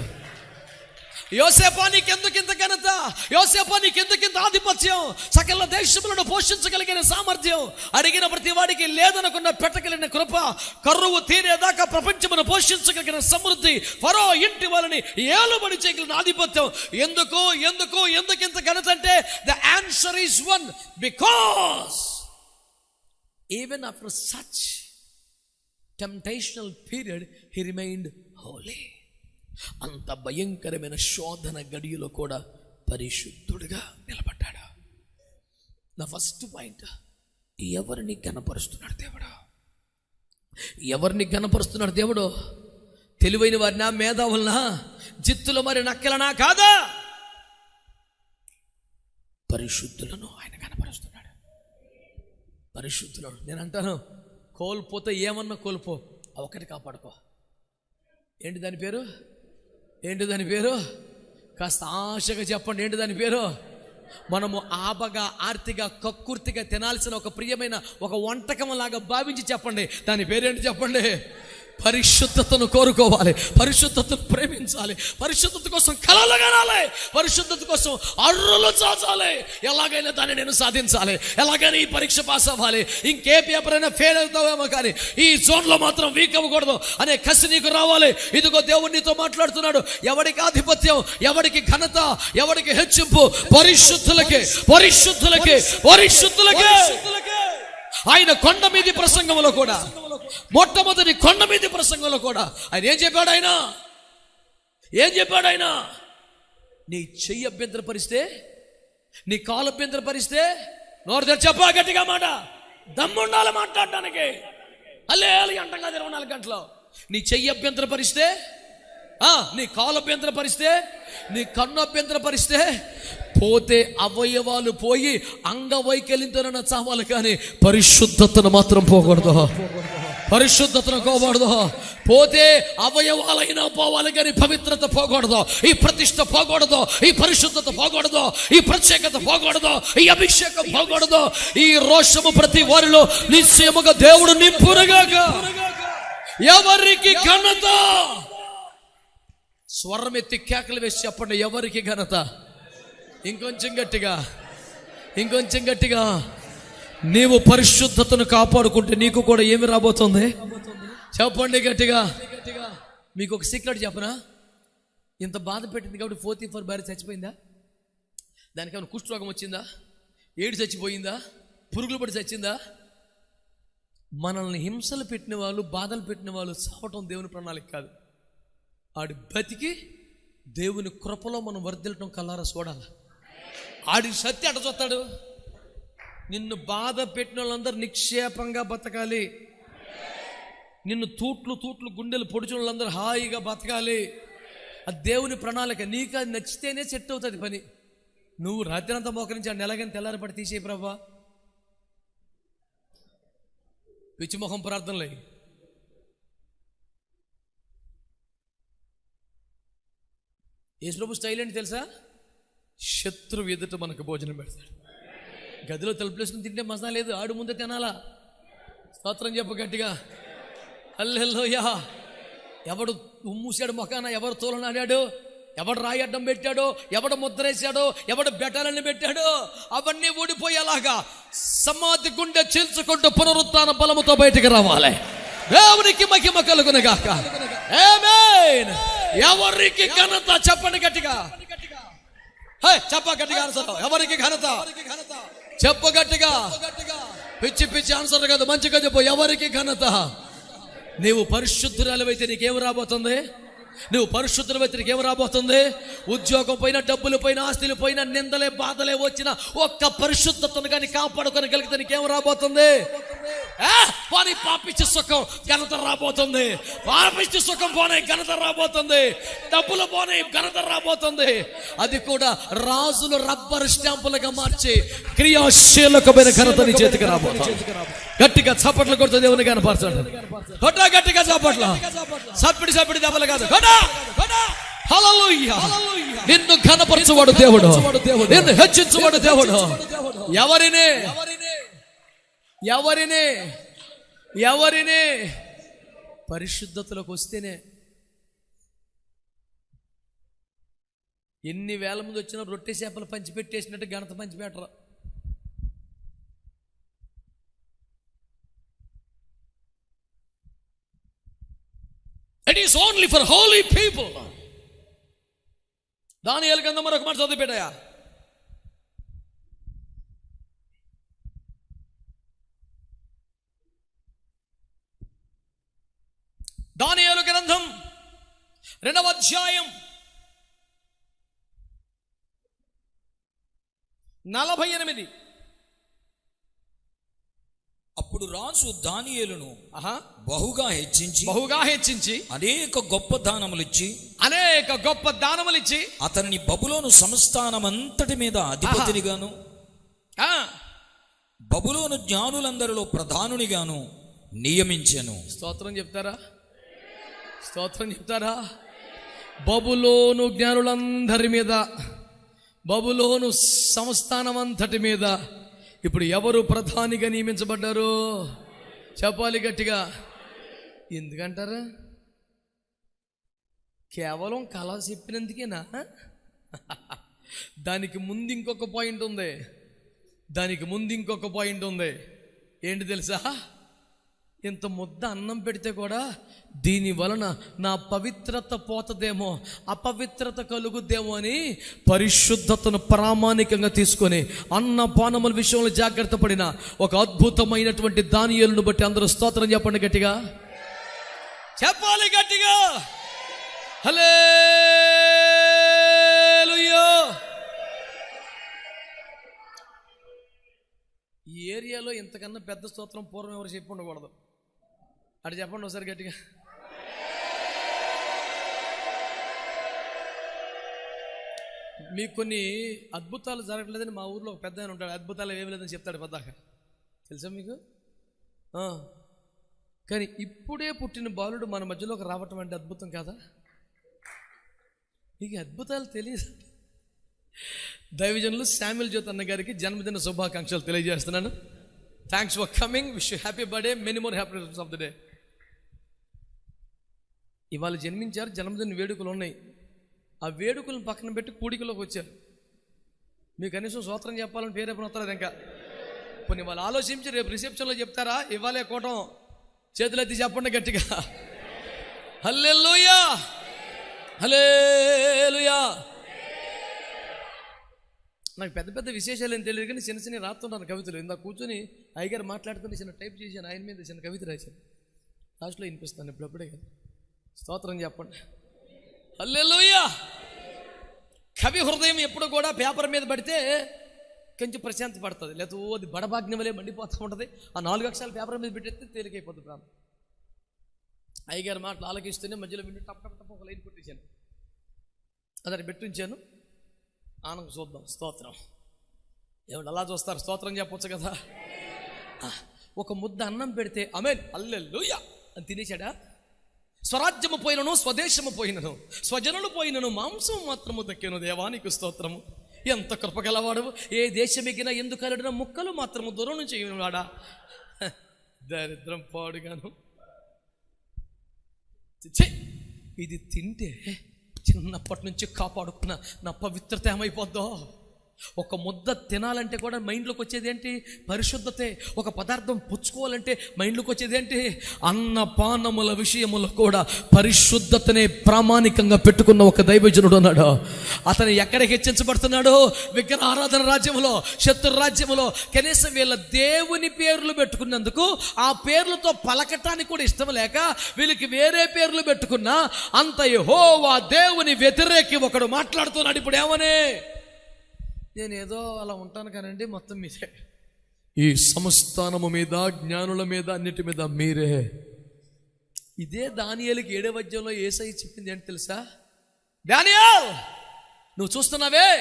యోసేపా నీకెందుకు ఇంత ఘనత? యోసేపా నీకెందుకు ఇంత ఆధిపత్యం? సకల దేశములను పోషించగలిగిన సామర్థ్యం, అడిగిన ప్రతి వాడికి లేదనకుండా పెట్టగలిగిన కృప, కరువు తీరేదాకా ప్రపంచమును పోషించగలిగిన సమృద్ధి, ఫరో ఇంటి వాళ్ళని ఏలుబడి చేయగలిగిన ఆధిపత్యం. ఎందుకు ఎందుకు ఎందుకు ఇంత ఘనత అంటే the answer is one, because even after such temptational period he remained holy. అంత భయంకరమైన శోధన గడియలో కూడా పరిశుద్ధుడిగా నిలబడ్డాడు. నా ఫస్ట్ పాయింట్, ఎవరిని ఘనపరుస్తున్నాడు దేవుడు? ఎవరిని ఘనపరుస్తున్నాడు దేవుడు? తెలివైన వారినా, మేధావులనా, జిత్తుల మరి నక్కలనా? కాదా, పరిశుద్ధులను ఆయన ఘనపరుస్తున్నాడు. పరిశుద్ధులను. నేను అంటాను, కోల్పోతే ఏమన్నా కోల్పో, ఒకటి కాపాడుకో. ఏంటి దాని పేరు? ఏంటి దాని పేరు? కాస్త ఆశగా చెప్పండి, ఏంటి దాని పేరు? మనము ఆబగా, ఆర్తిగా, కక్కుర్తిగా తినాల్సిన ఒక ప్రియమైన ఒక వంటకం లాగా భావించి చెప్పండి, దాని పేరేంటి చెప్పండి? పరిశుద్ధతను కోరుకోవాలి, పరిశుద్ధతను ప్రేమించాలి, పరిశుద్ధత కోసం కలలు కనాలి, పరిశుద్ధత కోసం అర్రులు చాచాలి. ఎలాగైనా దాన్ని నేను సాధించాలి, ఎలాగైనా ఈ పరీక్ష పాస్ అవ్వాలి, ఇంకే పేపర్ అయినా ఫెయిల్ అవుతావేమో కానీ ఈ జోన్లో మాత్రం వీక్ అవ్వకూడదు అనే కసి నీకు రావాలి. ఇదిగో దేవుడు నీతో మాట్లాడుతున్నాడు. ఎవడికి ఆధిపత్యం, ఎవడికి ఘనత, ఎవడికి హెచ్చింపు? పరిశుద్ధులకే, పరిశుద్ధులకే, పరిశుద్ధులకే. ఆయన కొండ మీది ప్రసంగంలో కూడా, మొట్టమొదటి కొండ మీది ప్రసంగంలో కూడా ఆయన ఏం చెప్పాడు? ఏం చెప్పాడు ఆయన? నీ చెయ్యి అభ్యంతరపరిస్తే, నీ కాలు అభ్యంతరపరిస్తే నోరు తెరిచి చెప్పా గట్టిగా మాట, దమ్ముండాలి మాట్లాడటానికి. అల్లే అంటగా 24 గంటలు. నీ చెయ్యి అభ్యంతరపరిస్తే నీ కాలు అభ్యంతరపరిస్తే, నీ కన్ను అభ్యంతరపరిస్తే పోతే అవయవాలు పోయి అంగవైకల్యంతోనైనా చావాలి, కానీ పరిశుద్ధతను మాత్రం పోకూడదు. పరిశుద్ధతను పోకూడదు. పోతే అవయవాలైనా పోవాలి, కానీ పవిత్రత పోకూడదు. ఈ ప్రతిష్ట పోకూడదు, ఈ పరిశుద్ధత పోకూడదు, ఈ ప్రత్యేకత పోకూడదు, ఈ అభిషేకం పోకూడదు. ఈ రోషము ప్రతి వారిలో నిశ్చయముగా దేవుడు నింపునుగాక. ఎవరికి ఘనత? స్వరం ఎత్తి కేకలు వేసి చెప్పండి, ఎవరికి ఘనత? ఇంకొంచెం గట్టిగా, ఇంకొంచెం గట్టిగా. నీవు పరిశుద్ధతను కాపాడుకుంటే నీకు కూడా ఏమి రాబోతుంది? చెప్పండి గట్టిగా. మీకు ఒక సీక్రెట్ చెప్పనా? ఇంత బాధ పెట్టింది కాబట్టి 44 భార్య చచ్చిపోయిందా? దానికేమైనా కుష్ఠరోగం వచ్చిందా? ఏడు చచ్చిపోయిందా? పురుగులు పడి చచ్చిందా? మనల్ని హింసలు పెట్టిన వాళ్ళు, బాధలు పెట్టిన వాళ్ళు చావటం దేవుని ప్రణాళిక కాదు. ఆడి బతికి దేవుని కృపలో మనం వర్ధిల్లటం కల్లారా చూడాలి. ఆడి సత్య అట చూస్తాడు. నిన్ను బాధ పెట్టిన వాళ్ళందరూ నిక్షేపంగా బతకాలి. నిన్ను తూట్లు గుండెలు పొడిచిన వాళ్ళందరూ హాయిగా బతకాలి. అది దేవుని ప్రణాళిక. నీకు అది నచ్చితేనే సెట్ అవుతుంది పని. నువ్వు రాత్రి అంతా మోకరించి ఆ నెలగని తెల్లారపడి తీసేయి ప్రభా. పిచ్చిమొహం ప్రార్థనలే. యేసుప్రభు స్టైల్ ఏంటి తెలుసా? శత్రువు ఎదుట మనకు భోజనం పెడతాడు. గదిలో తలుపులేసుకుని తింటే మజా లేదు, ఆడు ముందే తినాలా. స్తోత్రం చెప్పు గట్టిగా. హల్లెలూయా. ఎవడు మూసాడు మొఖాన, ఎవడు తోలనాడాడు, ఎవడు రాయి అడ్డం పెట్టాడో, ఎవడు ముద్రేశాడో, ఎవడు బెటాలని పెట్టాడో అవన్నీ ఊడిపోయేలాగా సమాధి గుండె చీల్చుకుంటూ పునరుత్థాన బలముతో బయటికి రావాలి. దేవునికి మహిమ కలుగునుగాక. ఆమేన్. ఎవరికి ఘనత? చెప్పండి గట్టిగా. చెప్ప గట్టిగా ఆన్సర్. ఎవరికి ఘనత? చెప్పు గట్టిగా. పిచ్చి పిచ్చి ఆన్సర్ కాదు, మంచిగా చెప్పు. ఎవరికి ఘనత? నీవు పరిశుద్ధురాలవైతే నీకేం రాబోతుంది? నువ్వు పరిశుద్ధులవైతే నీకేం రాబోతుంది? ఉద్యోగం పైన, డబ్బులు పైన, ఆస్తులు పైన, నిందలే బాధలే వచ్చిన ఒక్క పరిశుద్ధతను కానీ కాపాడుకొని కలిగితే నీకేం రాబోతుంది? పోనీ పాపిచ్చి సుఖం ఘనత రాబోతుంది. పాపిచ్చి సుఖం పోనీ ఘనత రాబోతుంది. డబ్బులు పోనీ ఘనత రాబోతుంది. అది కూడా రాజులు రబ్బర్ స్టాంపులుగా మార్చి క్రియాశీలకమైన ఘనత నీ చేతికి రాబోతుంది. గట్టిగా చప్పట్లు కొడుతూ దేవుని కనపరచండి. కొట్టా గట్టిగా చప్పట్లు. సప్పిడి దెబ్బలు కాదు. హల్లెలూయా. నిన్ను ఘనపరచువాడు దేవుడు, నిన్ను హెచ్చించువాడు దేవుడు. ఎవరిని పరిశుద్ధతలోకి వస్తేనే. ఎన్ని వేల మంది వచ్చినా రొట్టె చేపలు పంచిపెట్టేసినట్టు ఘనత పంచిపెట్టరు. It is only for holy people. దానియేలు గ్రంథం మరొక మాట చదివి పెట్టాయా. దానియేలు గ్రంథం 2వ అధ్యాయం 48. అప్పుడు రాజు దానియేలును బహుగా హెచ్చించి అనేక గొప్ప దానములిచ్చి అతనిని బబులోను సంస్థానమంతటి మీద అధిపతినిగాను, బబులోను జ్ఞానులందరిలో ప్రధానునిగాను నియమించెను. స్తోత్రం చెప్తారా? బబులోను జ్ఞానులందరి మీద, బబులోను సంస్థానం అంతటి మీద ఇప్పుడు ఎవరు ప్రధానిగా నియమించబడ్డారు? చెప్పాలి గట్టిగా. ఎందుకంటారా? కేవలం కళ చెప్పినందుకేనా? దానికి ముందు ఇంకొక పాయింట్ ఉంది. ఏంటి తెలుసా? ఇంత ముద్ద అన్నం పెడితే కూడా దీని వలన నా పవిత్రత పోతదేమో, అపవిత్రత కలుగుద్దేమో అని పరిశుద్ధతను ప్రామాణికంగా తీసుకొని అన్నపానముల విషయంలో జాగ్రత్త పడిన ఒక అద్భుతమైనటువంటి దానియేలును బట్టి అందరూ స్తోత్రం చెప్పండి గట్టిగా. చెప్పాలి గట్టిగా. హల్లెలూయా. ఈ ఏరియాలో ఇంతకన్నా పెద్ద స్తోత్రం పూర్వం ఎవరు చెప్పి ఉండకూడదు. అటు చెప్పండి ఒకసారి గట్టిగా. మీకు కొన్ని అద్భుతాలు జరగట్లేదని మా ఊర్లో ఒక పెద్ద ఆయన ఉంటాడు, అద్భుతాలు ఏమి లేదని చెప్తాడు పెద్దాక, తెలుసా మీకు? కానీ ఇప్పుడే పుట్టిన బాలుడు మన మధ్యలోకి రావటం అంటే అద్భుతం కాదా? మీకు అద్భుతాలు తెలియదు. దైవజనులు శామ్యుల్ జ్యోతి అన్న గారికి జన్మదిన శుభాకాంక్షలు తెలియజేస్తున్నాను. Thanks for coming, wish you happy birthday, many more happy returns of the day. ఇవాళ జన్మించారు, జన్మదిన వేడుకలు ఉన్నాయి. ఆ వేడుకలను పక్కన పెట్టి కూడికలోకి వచ్చారు. మీకు కనీసం స్తోత్రం చెప్పాలని పేరే వస్తారు ఇంకా. కొన్ని వాళ్ళు ఆలోచించి రేపు రిసెప్షన్లో చెప్తారా? ఇవ్వాలే కోటం చేతులెత్తి చెప్పండి గట్టిగా, హల్లెలూయా హల్లెలూయా. నాకు పెద్ద పెద్ద విశేషాలు ఏం తెలియదు, కానీ చిన్న చిన్న రాస్తుంటాను కవితలు. ఇందాక కూర్చొని అయ్యగారు మాట్లాడుతుంటే చిన్న టైప్ చేశాను, ఆయన మీద చిన్న కవిత రాశాను. లాస్ట్లో వినిపిస్తాను, ఇప్పుడప్పుడే కదా. స్తోత్రం చెప్పండి, హల్లెలూయా. కవి హృదయం ఎప్పుడు కూడా పేపర్ మీద పడితే కొంచెం ప్రశాంతి పడుతుంది, లేకపోతే అది బడబాగ్ని వలె మండిపోతూ ఉంటుంది. ఆ 4 అక్షరాలు పేపర్ మీద పెట్టేస్తే తేలికైపోతుంది ప్రాణం. అయ్యగారు మాటలు ఆలకిస్తూనే మధ్యలో వింటూ టప్ టప్ టప్ ఒక లైన్ కొట్టేశాను, అదని పెట్టించాను. ఆనందం చూద్దాం. స్తోత్రం. ఏమంటే అలా చూస్తారు? స్తోత్రం చెప్పొచ్చు కదా. ఒక ముద్ద అన్నం పెడితే ఆమేన్ హల్లెలూయా అని తినేశాడా? స్వరాజ్యము పోయినను, స్వదేశము పోయినను, స్వజనులు పోయినను, మాంసం మాత్రము దక్కెను దేవానికి స్తోత్రము. ఎంత కృపగలవాడు! ఏ దేశమెగినా ఎందుకు అలడిన ముక్కలు మాత్రము దూరం నుంచి వాడా. దరిద్రం పాడుగాను. ఇది తింటే చిన్నప్పటి నుంచి కాపాడుకున్న నా పవిత్రత ఏమైపోద్దో. ఒక ముద్ద తినాలంటే కూడా మైండ్లోకి వచ్చేది ఏంటి? పరిశుద్ధతే. ఒక పదార్థం పుచ్చుకోవాలంటే మైండ్లోకి వచ్చేది ఏంటి? అన్నపానముల విషయములో కూడా పరిశుద్ధతనే ప్రామాణికంగా పెట్టుకున్న ఒక దైవజనుడు ఉన్నాడు. అతను ఎక్కడ హెచ్చించబడుతున్నాడు? విగ్రహ ఆరాధన రాజ్యములో, శత్రు రాజ్యములో. కనీసం వీళ్ళ దేవుని పేర్లు పెట్టుకున్నందుకు ఆ పేర్లతో పలకటానికి కూడా ఇష్టం లేక వీళ్ళకి వేరే పేర్లు పెట్టుకున్నా అంత యెహోవా దేవుని వ్యతిరేకి ఒకడు మాట్లాడుతున్నాడు. ఇప్పుడు ఏమని? నేను ఏదో అలా ఉంటాను కానండి, మొత్తం మీరే. ఈ సంస్థానము మీద, జ్ఞానుల మీద, అన్నిటి మీద మీరే. ఇదే దానియేలుకి 7వ అధ్యాయంలో యేసయ్య చెప్పింది ఏంటి తెలుసా? దానియేల్, నువ్వు చూస్తున్నావే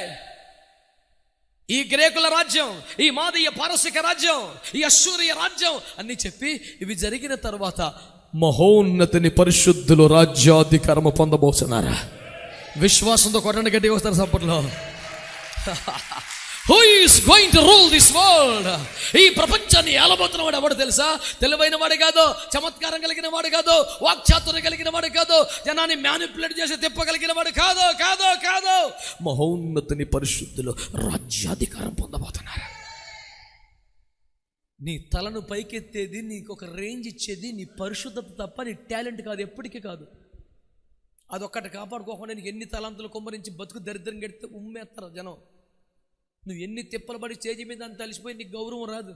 ఈ గ్రేకుల రాజ్యం, ఈ మాదీయ పారసిక రాజ్యం, ఈ అశ్షూరియ రాజ్యం అన్ని చెప్పి ఇవి జరిగిన తర్వాత మహోన్నతిని పరిశుద్ధులు రాజ్యాధికారము పొందబోతున్నారా? విశ్వాసంతో కొట్టండి గట్టిగా వస్తారు సప్పట్లో. Who is going to rule this world? ఈ ప్రపంచాన్ని ఏలబోతున్న వాడు ఎవడు తెలుసా? తెలివైన వాడు కాదు, చమత్కారం కలిగిన వాడు కాదు, వాక్చాతుర్యం కలిగిన వాడు కాదు, జనాన్ని మ్యానిపులేట్ చేసి తిప్పగలిగిన వాడు కాదు, కాదు, కాదు. మహోన్నతిని పరిశుద్ధులు రాజ్యాధికారం పొందబోతున్నారు. నీ తలను పైకెత్తేది, నీకు ఒక రేంజ్ ఇచ్చేది నీ పరిశుద్ధత తప్ప నీ టాలెంట్ కాదు, ఎప్పటికీ కాదు. అదొక్కటి కాపాడుకోకుండా నీకు ఎన్ని తలాంతులు కొమ్మరించి బతుకు దరిద్రం గడితే ఉమ్మేస్తారు జనం. నువ్వు ఎన్ని తిప్పలు పడి స్టేజి మీద అంత అలిసిపోయి నీకు గౌరవం రాదు.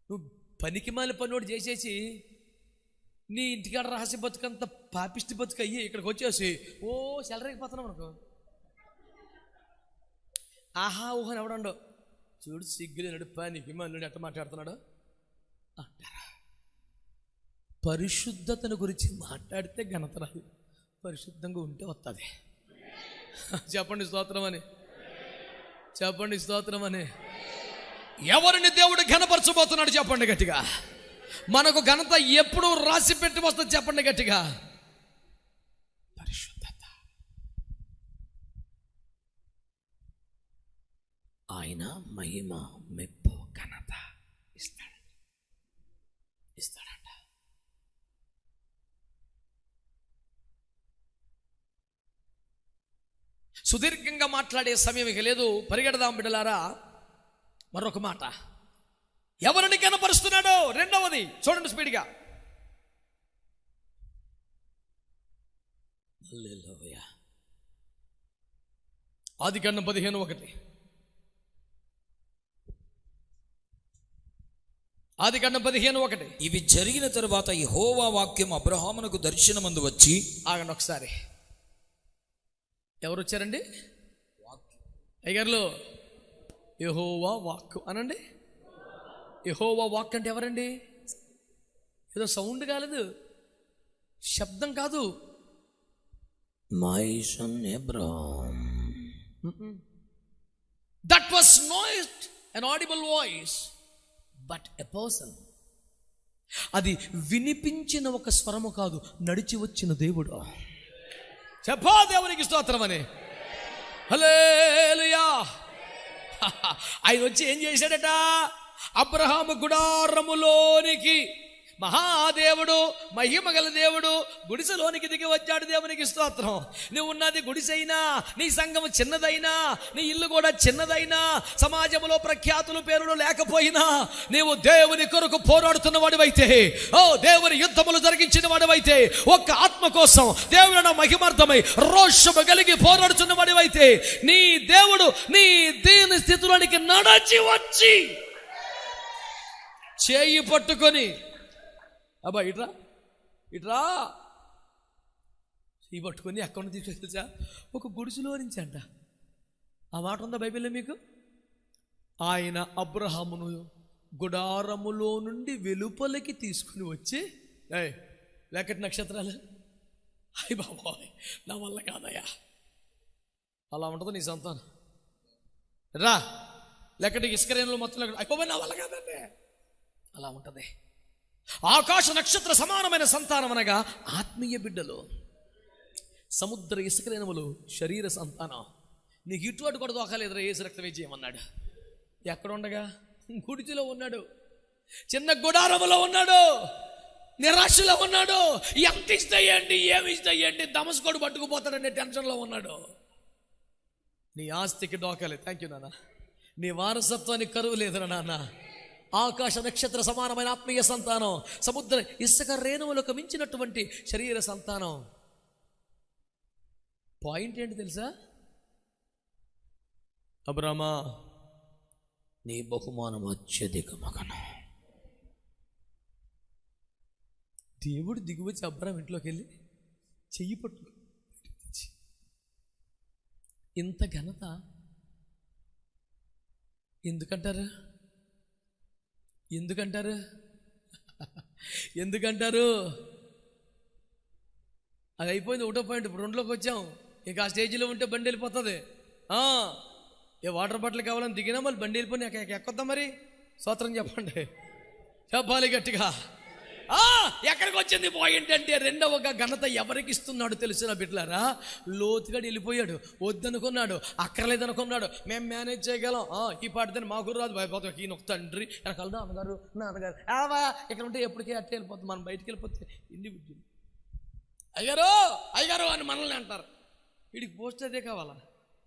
నువ్వు పనికి మాలి పనివాడు చేసేసి నీ ఇంటికాడ రహస్య బతుకంత పాపిష్టి బతుకు అయ్యి ఇక్కడికి వచ్చేసి సెలరైపోతున్నావు అనుకో. ఆహా ఊహని ఎవడండో చూడు, సిగ్గులేనాడు, పనికి మాలి ఎట్ట మాట్లాడుతున్నాడు అంటారా? పరిశుద్ధతను గురించి మాట్లాడితే ఘనత రాదు, పరిశుద్ధంగా ఉంటే వస్తుంది. చెప్పండి స్తోత్రం అని, చెప్పండి స్తోత్రం అని. ఎవరిని దేవుడు ఘనపరచబోతున్నాడు చెప్పండి గట్టిగా. మనకు ఘనత ఎప్పుడు రాసి పెట్టి వస్తుంది చెప్పండి గట్టిగా. పరిశుద్ధత. ఆయన మహిమ, మెప్పు, ఘనత ఇస్తాడంట. సుదీర్ఘంగా మాట్లాడే సమయం ఇక లేదు, పరిగెడదాం బిడ్డలారా. మరొక మాట, ఎవరిని కనపరుస్తున్నాడో రెండవది చూడండి స్పీడ్గా. ఆదికాండం 15:1. ఆదికాండం 15:1. ఇవి జరిగిన తరువాత యెహోవా వాక్యం అబ్రహామునకు దర్శనమందు వచ్చి. ఆగండి ఒకసారి, ఎవరు వచ్చారండి? అయ్యగారులు, యెహోవా వాక్కు అనండి. యెహోవా వాక్ అంటే ఎవరండి? ఏదో సౌండ్ కాలేదు, శబ్దం కాదు. My son Abraham that was not an audible voice but a person. అది వినిపించిన ఒక స్వరము కాదు, నడిచి వచ్చిన దేవుడు. చెప్పా దేవునికి స్తోత్రం అని. హల్లెలూయా. ఆయన వచ్చి ఏం చేశాడట? అబ్రహాము గుడారములోనికి మహాదేవుడు, మహిమగల దేవుడు గుడిసెలోనికి దిగి వచ్చాడు. దేవునికి స్తోత్రం. నువ్వు ఉన్నది గుడిసైనా, నీ సంఘం చిన్నదైనా, నీ ఇల్లు కూడా చిన్నదైనా, సమాజంలో ప్రఖ్యాతులు పేరులు లేకపోయినా, నీవు దేవుని కొరకు పోరాడుతున్న వాడివైతే, దేవుని యుద్ధములు జరిగించిన వాడివైతే, ఒక్క ఆత్మ కోసం దేవుని మహిమార్థమై రోషము కలిగి పోరాడుతున్న వాడివైతే, నీ దేవుడు నీ దీని స్థితిలోనికి నడచి వచ్చి చేయి పట్టుకొని, అబ్బా ఇట్రా ఇట్రా, ఈ పట్టుకొని అక్కడ నుంచి తీసుకు తెలుసా, ఒక గుడిసెలో నుంచి అంట. ఆ మాట ఉందా బైబిల్లో మీకు? ఆయన అబ్రహామును గుడారములో నుండి వెలుపలికి తీసుకుని వచ్చి, లేకటి నక్షత్రాలు, అయ్య బాబోయ్ నా వల్ల కాదయ్యా, అలా ఉంటుంది నీ సంతానం. రా లేకటి ఇస్కరేణులు మొత్తం అయిపోయి నా వల్ల కాదండి, అలా ఉంటుంది. ఆకాశ నక్షత్ర సమానమైన సంతానం అనగా ఆత్మీయ బిడ్డలు, సముద్ర ఇసుకరేణువులు శరీర సంతానం. నీకు ఇటువంటి కూడా దోకాలేదురా, ఏసు రక్తమే చేయమన్నాడు. ఎక్కడ ఉండగా? గుడిచిలో ఉన్నాడు, చిన్న గుడారములో ఉన్నాడు, నిరాశలో ఉన్నాడు. ఎంత ఇస్తాయండి, ఏమి ఇస్తాయండి, దమస్కోడు పట్టుకుపోతాడనే టెన్షన్లో ఉన్నాడు. నీ ఆస్తికి డోకాలేదు. థ్యాంక్ యూ నాన్న. నీ వారసత్వానికి కరువు లేదురా నాన్న. ఆకాశ నక్షత్ర సమానమైన ఆత్మీయ సంతానం, సముద్ర ఇసుక రేణువులకు మించినటువంటి శరీర సంతానం. పాయింట్ ఏంటి తెలుసా? అబ్రామా నీ బహుమానం అత్యధికమగను. దేవుడు దిగువచ్చి అబ్రాం ఇంట్లోకి వెళ్ళి చెయ్యి పట్టు, ఇంత ఘనత ఎందుకంటారు? ఎందుకంటారు? ఎందుకంటారు? అది అయిపోయింది, ఒకటో పాయింట్. ఇప్పుడు రెండులోకి వచ్చాం. ఇంకా ఆ స్టేజ్లో ఉంటే బండి వెళ్ళిపోతుంది. ఏ వాటర్ బాటిల్ కావాలని దిగినా మళ్ళీ బండి వెళ్ళిపోయి ఎక్కొద్దాం. మరి స్తోత్రం చెప్పండి, చెప్పాలి గట్టిగా. ఎక్కడికి వచ్చింది పాయింట్ అంటే, రెండవ ఘనత ఎవరికి ఇస్తున్నాడు తెలిసిన బిడ్డలారా? లోతుగా వెళ్ళిపోయాడు, వద్దనుకున్నాడు, అక్కర్లేదనుకున్నాడు, మేము మేనేజ్ చేయగలం, ఈ పాటిదని మాకు రాదు, భయపోతాం. ఈయన ఒక తండ్రి వెనకాల అమ్మగారు నాన్నగారు ఇక్కడ ఉంటే ఎప్పటికే అట్టే వెళ్ళిపోతుంది. మనం బయటికి వెళ్ళిపోతే ఇన్ని బుద్ధులు, అయ్యారు అయ్యారు అని మనల్ని అంటారు. వీడికి పోస్ట్ అదే కావాలా?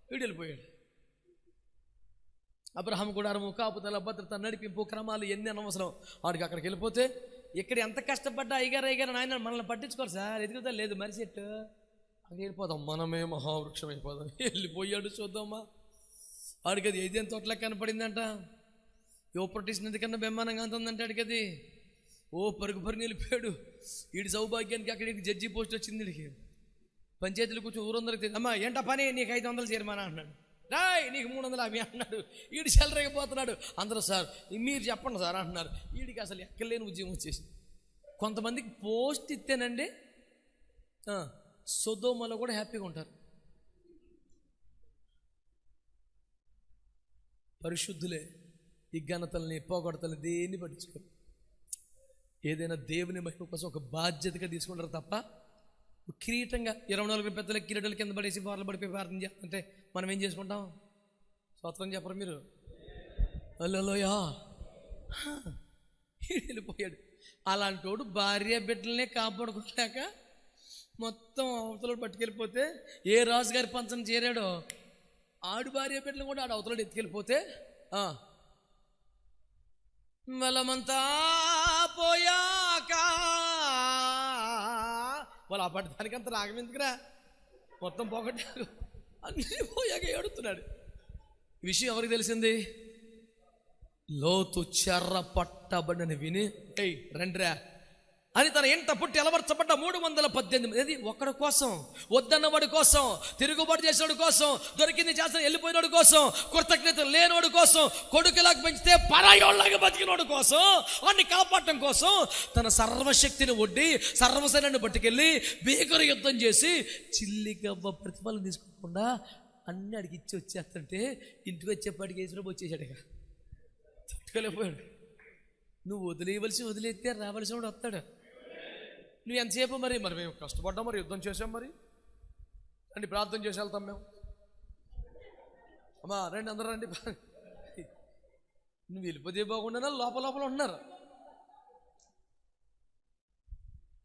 వీడు వెళ్ళిపోయాడు. అబ్రహాము గుడారము, కాపుదల, భద్రత, నడిపింపు, క్రమాలు ఎన్ని అనవసరం. వాడికి అక్కడికి వెళ్ళిపోతే ఇక్కడ ఎంత కష్టపడ్డా అయ్యారు నాయన మనల్ని పట్టించుకోరు సార్, ఎదుగుతా లేదు మరిసెట్టు, అక్కడ వెళ్ళిపోదాం, మనమే మహావృక్షం అయిపోదాం. వెళ్ళిపోయాడు. చూద్దామా, వాడికి అది ఏదేం తోటలా కనపడిందంట. యూప్రటిస్ నది కన్నా బెమ్మానంగా అంటుందంటే వాడికి అది. పరుగు వెళ్ళిపోయాడు. వీడి సౌభాగ్యానికి అక్కడికి జడ్జి పోస్ట్ వచ్చింది. వీడికి పంచాయతీలు కూర్చొని ఊరందరికి తెలియదు. అమ్మా ఏంటా పని, నీకు 500 చేరమానా అన్నాడు. నీకు 350 అన్నాడు. వీడు చెలరేగిపోతున్నాడు. అందరూ సార్ మీరు చెప్పండి సార్ అంటున్నారు. వీడికి అసలు ఎక్కలేని ఉద్యమం వచ్చేసింది. కొంతమందికి పోస్ట్ ఇస్తేనండి సొదోమలో కూడా హ్యాపీగా ఉంటారు. పరిశుద్ధులే ఈ ఘనతల్ని, పోగొడతల్ని దేన్ని పట్టించుకోరు. ఏదైనా దేవుని మహిమ కోసం ఒక బాధ్యతగా తీసుకుంటారు తప్ప కిరీటంగా 24 పెద్దల కిరీటాల కింద పడేసి బార్లు పడిపోయి ప్రార్థన చేస్తుంటే మనం ఏం చేసుకుంటాం? స్తోత్రం చెప్పరు మీరు? హల్లెలూయా. వెళ్ళిపోయాడు. అలాంటోడు భార్య బిడ్డలనే కాపాడుకోలేక మొత్తం అవతల పట్టుకెళ్ళిపోతే, ఏ రాజుగారి పంచం చేరాడో ఆడు భార్య బిడ్డలు కూడా ఆడు అవతల ఎత్తుకెళ్ళిపోతే బలమంతా పోయాక వాళ్ళు ఆ పాటి దానికంత రాగం ఎందుకురా, మొత్తం పోగొట్టారు, అన్నీ పోయాక ఏడుతున్నాడు. ఈ విషయం ఎవరికి తెలిసింది? లోతు చెర్ర పట్టబడిని విని రండిరా అని తన ఎంట పుట్టి అలవర్చబడ్డ 318 ఇది ఒక్కడి కోసం, వద్దన్నవాడి కోసం, తిరుగుబాటు చేసినోడి కోసం, దొరికింది చేసిన వెళ్ళిపోయినోడి కోసం, కృతజ్ఞత లేనోడి కోసం, కొడుకులాగా పెంచితే పరాయోళ్ళగా బతికినోడి కోసం, వాడిని కాపాడటం కోసం తన సర్వశక్తిని ఒడ్డి సర్వసైన్యాన్ని పట్టుకెళ్ళి భీకర యుద్ధం చేసి చిల్లిగవ్వ ప్రతిఫలం తీసుకోకుండా అన్నీ అడిగి ఇచ్చి వచ్చేస్తుంటే ఇంటికి వచ్చేప్పటికి యేసుప్రభు వచ్చేసాడు. ఇక తట్టుకోలేకపోయాడు. నువ్వు వదిలేస్తే రావలసిన వాడు వస్తాడు. నువ్వు ఎంతసేపు మరి మేము కష్టపడ్డాం, మరి యుద్ధం చేసాం, మరి రండి ప్రార్థన చేసి వెళ్తాం మేము. అమ్మా రండి, అందరూ రండి. నువ్వు వెళ్ళిపోతే బాగుండనా లోపల ఉంటున్నారు.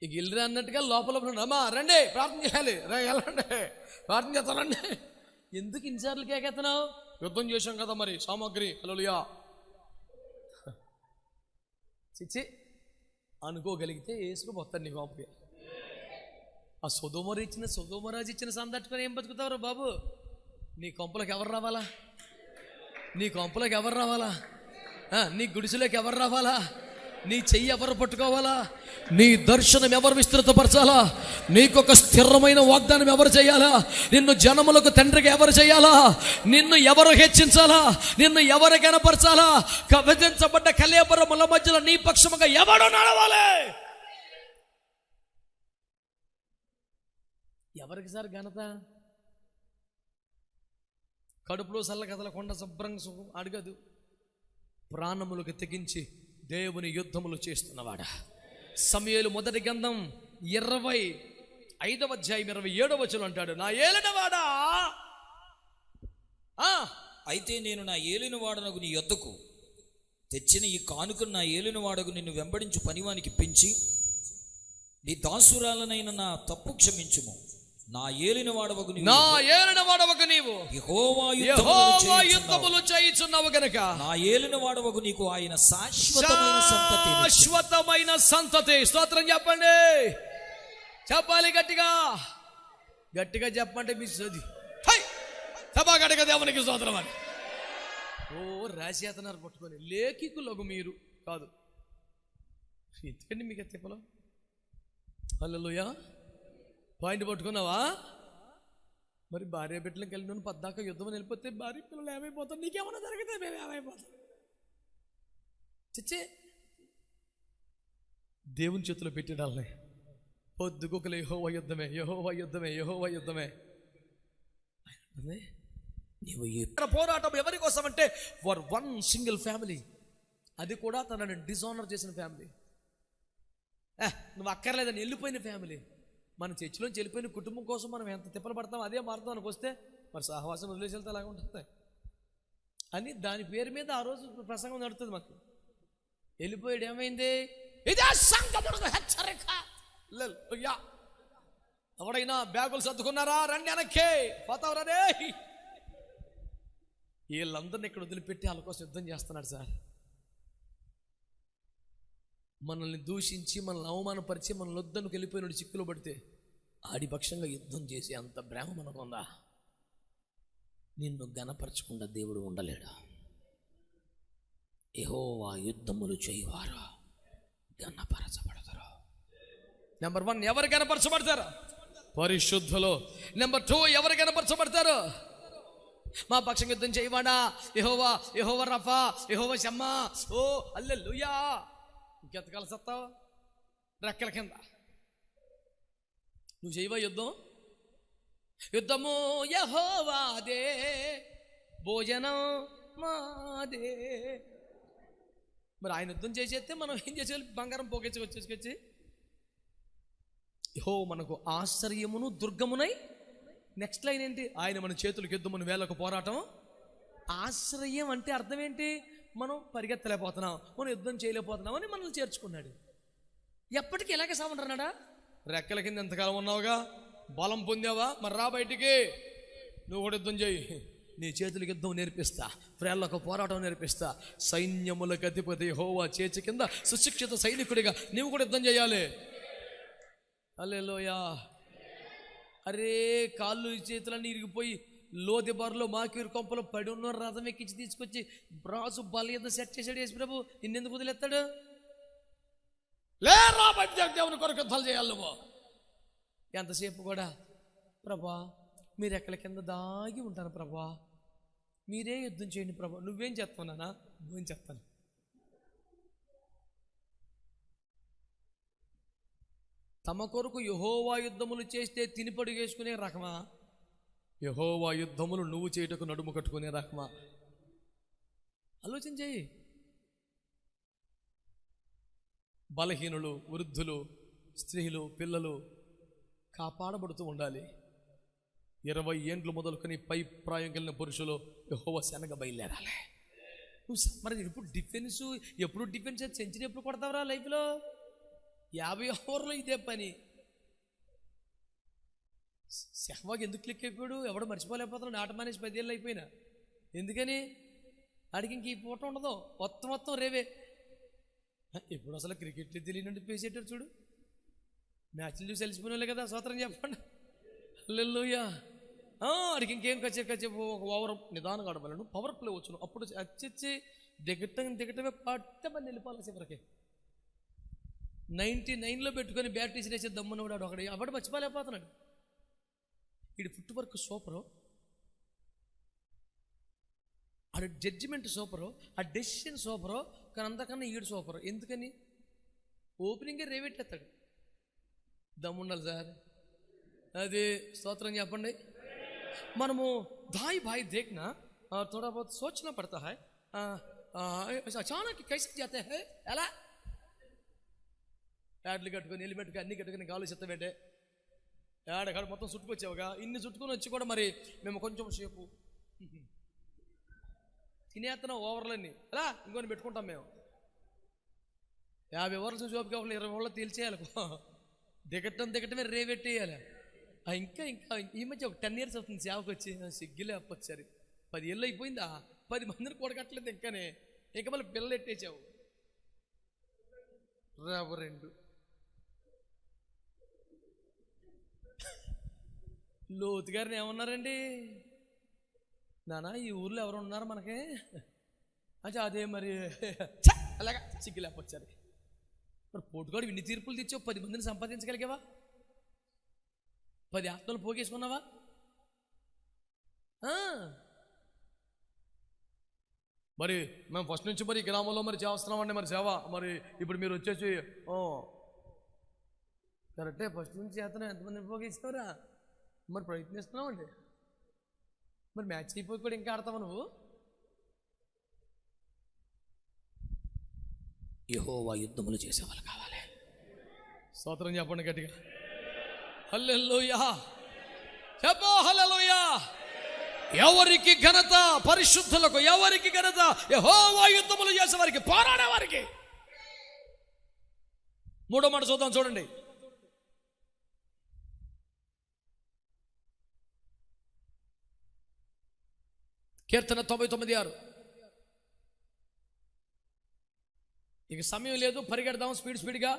ఇక వెళ్ళిరా అన్నట్టుగా లోపల ఉన్నారు. అమ్మా రండి ప్రార్థన చేయాలి, వెళ్ళండి ప్రార్థన చేస్తానండి. ఎందుకు ఇన్నిసార్లు కేకెత్తనావు? యుద్ధం చేశాం కదా మరి సామాగ్రి. హల్లెలూయా. చిచ్చి అనుకోగలిగితే యేసుప్రభు వస్తాడు నీ గొప్ప. ఆ సొదొమరాజు ఇచ్చిన సందట్టుకొని ఏం బతుకుతావు బాబు? నీ కొంపలోకి ఎవరు రావాలా? నీ కొంపలోకి ఎవరు రావాలా? నీ గుడిసెలోకి ఎవరు రావాలా? నీ చెయ్యి ఎవరు పట్టుకోవాలా? నీ దర్శనం ఎవరు విస్తృతపరచాలా? నీకొక స్థిరమైన వాగ్దానం ఎవరు చేయాలా? నిన్ను జనములకు తండ్రిగా ఎవరు చేయాలా? నిన్ను ఎవరు హెచ్చించాలా? నిన్ను ఎవరు కనపరచాలా? విధించబడ్డ కళేబరముల మధ్యలో నీ పక్షముగా ఎవడు నడవాలి? ఎవరికి సార్ ఘనత? కడుపులో సల్ల కదలకుండా శుభ్రంగా సుఖం అడగదు. ప్రాణములకు తెగించి దేవుని యుద్ధములు చేస్తున్నవాడా. సమూయేలు మొదటి గ్రంథం 25వ అధ్యాయం 27వ వచనం అంటాడు, నా ఏలినవాడా, అయితే నేను నా ఏలినవాడనగు నీ యొద్దకు తెచ్చిన ఈ కానుకను నా ఏలినవాడకు నిన్ను వెంబడించు పనివానికి పెంచి నీ దాసురాలనైన నా తప్పు క్షమించుము. నా ఏలినవాడవగు నీవు యెహోవా యుద్ధములు చేయుచున్నావు గనుక నా ఏలినవాడవగు నీకు ఆయన శాశ్వతమైన సంతతి. స్తోత్రం చెప్పండి, చెప్పాలి గట్టిగా చెప్పండి. మీ సోది సభా గడగ దేవునికి స్తోత్రం అని రాసేతనారు పట్టుకొని లేఖికులకు మీరు కాదు. ఎందుకండి మీకు తిప్పలో? హల్లెలూయా. పాయింట్ పట్టుకున్నావా? మరి భార్య బిడ్డలకు వెళ్ళిన పద్దాక యుద్ధం వెళ్ళిపోతే భార్య పిల్లలు ఏమైపోతారు? నీకేమన్నా జరిగితే మేము ఏమైపోతాం? చిచ్చే దేవుని చేతిలో పెట్టిడాలని పొద్దుగొకలు యెహోవా యుద్ధమే, యెహోవా యుద్ధమే, యెహోవా యుద్ధమే. నీవు పోరాటం ఎవరి కోసం అంటే ఫర్ వన్ సింగిల్ ఫ్యామిలీ. అది కూడా తనని డిజానర్ చేసిన ఫ్యామిలీ. నువ్వు అక్కర్లేదని వెళ్ళిపోయిన ఫ్యామిలీ. మన చర్చిలోంచి వెళ్ళిపోయిన కుటుంబం కోసం మనం ఎంత తిప్పలు పడతాం, అదే మారుతానికి వస్తే మరి సహవాసం వదిలేసి వెళ్తే అలాగే ఉంటుంది అని దాని పేరు మీద ఆ రోజు ప్రసంగం నడుతుంది. మాకు వెళ్ళిపోయాడు ఏమైంది? ఇదే సంఘమునకు హెచ్చరిక. ఎవడైనా బ్యాగులు సర్దుకున్నారా? రండి వెనక్కి పోతావరే. వీళ్ళందరినీ ఇక్కడ వదిలిపెట్టి వాళ్ళ కోసం యుద్ధం చేస్తున్నాడు సార్. మనల్ని దూషించి మనల్ని అవమానపరిచి మన వద్దనుకు వెళ్ళిపోయిన చిక్కులు పడితే ఆడిపక్షంగా యుద్ధం చేసి అంత ప్రేమ మనకుందా? నిన్ను గణపరచకుండా దేవుడు ఉండలేడు. యెహోవా యుద్ధములు చేయువారు గణపరచబడతారు. నెంబర్ 1 ఎవరు గణపరచబడతారు? పరిశుద్ధులు. నెంబర్ 2 ఎవరు గణపరచబడతారు? మా పక్షంగా యుద్ధం చేయవాడా? యెహోవా, యెహోవా రఫా, యెహోవా షమ్మా. ఓ హల్లెలూయా. ఇంకెంతకాలం సత్తావు? రెక్కల కింద నువ్వు చేయవా యుద్ధం? యుద్ధము యెహోవాదే, భోజనం మాదే. మరి ఆయన యుద్ధం చేసేస్తే మనం ఏం చేసేయాలి? బంగారం పోగొచ్చి యెహోవా మనకు ఆశ్చర్యమును దుర్గమునై. నెక్స్ట్ లైన్ ఏంటి? ఆయన మన చేతులకు యుద్ధమును వేలకు పోరాటం. ఆశ్రయం అంటే అర్థం ఏంటి? మనం పరిగెత్తలేకపోతున్నాం, మనం యుద్ధం చేయలేకపోతున్నాం అని మనల్ని చేర్చుకున్నాడు. ఎప్పటికీ ఇలాగే సామంటున్నాడా? రెక్కల కింద ఎంతకాలం ఉన్నావుగా, బలం పొందావా, మరి రా బయటికి, నువ్వు కూడా యుద్ధం చేయి. నీ చేతులకు యుద్ధం నేర్పిస్తా, ప్రేళ్లకు పోరాటం నేర్పిస్తా. సైన్యములకు అధిపతి యెహోవా చేతి కింద సుశిక్షిత సైనికుడిగా నీవు కూడా యుద్ధం చేయాలి. హల్లెలూయా. అరే కాళ్ళు చేతులన్నీ ఇరిగిపోయి లోది బారులో మాకీరు కొంపలో పడి ఉన్న రథం ఎక్కించి తీసుకొచ్చి బ్రాసు బల సెట్ చేశాడు యేసు ప్రభు. నిన్నెందుకు వదిలేస్తాడు? లేరా దేవుని కొరకు యుద్ధాలు చేయాలి. నువ్వు ఎంతసేపు కూడా ప్రభా మీరు ఎక్కల కింద దాగి ఉంటాను ప్రభా, మీరే యుద్ధం చేయండి ప్రభా. నువ్వేం చెప్తున్నానా? నువ్వేం చెప్తాను. తమ కొరకు యెహోవా యుద్ధములు చేస్తే తినిపడి వేసుకునే రకమా? యెహోవా యుద్ధములు నువ్వు చేయుటకు నడుము కట్టుకునే రహ్మా. ఆలోచన చేయి. బలహీనులు, వృద్ధులు, స్త్రీలు, పిల్లలు కాపాడబడుతూ ఉండాలి. 20 ఏండ్లు మొదలుకొని పై ప్రాయం కలిగిన పురుషులు యెహోవా సేనగా బయలుదేరాలి. మరి ఎప్పుడు డిఫెన్స్ సెంచరీ ఎప్పుడు కొడతావురా లైఫ్లో? 50 ఓవర్లో ఇదే పని. సెహ్వాగ్ ఎందుకు క్లిక్ అయిపోయాడు? ఎవడో మర్చిపోలేకపోతున్నాడు. ఆట మానేసి 10 ఏళ్ళు అయిపోయినా. ఎందుకని? ఆడికి ఇంక ఈ పూట ఉండదు. మొత్తం రేవే. ఎప్పుడు అసలు క్రికెట్లు తెలియనండి పేసేటారు చూడు. మ్యాచ్లు చూసి వెళ్ళిపోయిన వాళ్ళే కదా. స్తోత్రం చెప్పండి. హల్లెలూయా. ఆడికి ఇంకేం కచ్చేపు ఒక ఓవర్ నిదానంగా ఆడవాలను. పవర్ ప్లే వచ్చును. అప్పుడు అచ్చి దిగటమే పట్టమని వెళ్ళిపోవాలి. చివరికి 99లో పెట్టుకొని బ్యాట్ తీసినేసే దమ్మున్నవాడు ఒకటి మర్చిపోలేకపోతున్నాడు. వీడి ఫుట్ వర్క్ సూపరు, ఆడ జడ్జిమెంట్ సూపరు, ఆ డెసిషన్ సూపరు. కానీ అంతకన్నా ఈడు సూపరు. ఎందుకని? ఓపెనింగే రేవెట్టేస్తాడు. దమ్ముండాలి సార్. అది స్తోత్రం చెప్పండి. మనము भाई देखना और थोड़ा बहुत सोचना पड़ता है. अचानक कैसे जाते हैं? ఎలా ప్యాడ్లు కట్టుకొని హెల్మెట్ అన్ని కట్టుకొని గాలి చెత్తబెట్టే ఆడకాడ మొత్తం చుట్టుకొచ్చావుగా. ఇన్ని చుట్టుకొని వచ్చి కూడా మరి మేము కొంచెం సేపు తినేస్తున్నాం ఓవర్లన్నీ. ఎలా ఇంకొని పెట్టుకుంటాం మేము. 50 ఓవర్లు చూసి ఓపిక 20 ఓవర్లు తేల్చేయాలి. దిగటమే రేవెట్టేయాలి. ఇంకా ఈ మధ్య ఒక 10 years అవుతుంది సేవకు వచ్చి. సిగ్గులే అప్పొచ్చారు. 10 ఏళ్ళు అయిపోయిందా? 10 మందిని కూడగట్టలేదు ఇంకానే. ఇంకా మళ్ళీ పిల్లలు ఎట్టేసావు. రెవరెండు లోతు గారిని ఏమన్నారండి? నానా ఈ ఊర్లో ఎవరు ఉన్నారు మనకి? అంటే అదే మరి అలాగా సిగ్గులేపొచ్చారు. మరి పోటుగాడు ఇన్ని తీర్పులు తెచ్చావు. 10 మందిని సంపాదించగలిగావా? 10 ఆత్మలు పోగేసుకున్నావా? మరి మేము ఫస్ట్ నుంచి మరి గ్రామంలో మరి చేస్తున్నామండి. మరి సేవ మరి ఇప్పుడు మీరు వచ్చేసి కరెక్టే ఫస్ట్ నుంచి చేస్తున్నాం. ఎంతమందిని పోగేస్తావురా? మరి ప్రయత్నిస్తున్నామండి. మరి మ్యాచ్ అయిపోయి కూడా ఇంకా ఆడతావా నువ్వు? యెహోవా యుద్ధములు చేసేవాళ్ళు కావాలి. స్తోత్రం చెప్పండి గట్టిగా. హల్లెలూయా చెప్పు. హల్లెలూయా. ఎవరికి ఘనత? పరిశుద్ధులకు. ఎవరికి ఘనత? యెహోవా యుద్ధములు చేసేవారికి, పోరాడేవారికి. 3వ మాట చూద్దాం, చూడండి. కీర్తన 99:6. ఇక సమయం లేదు, పరిగెడదాం స్పీడ్గా.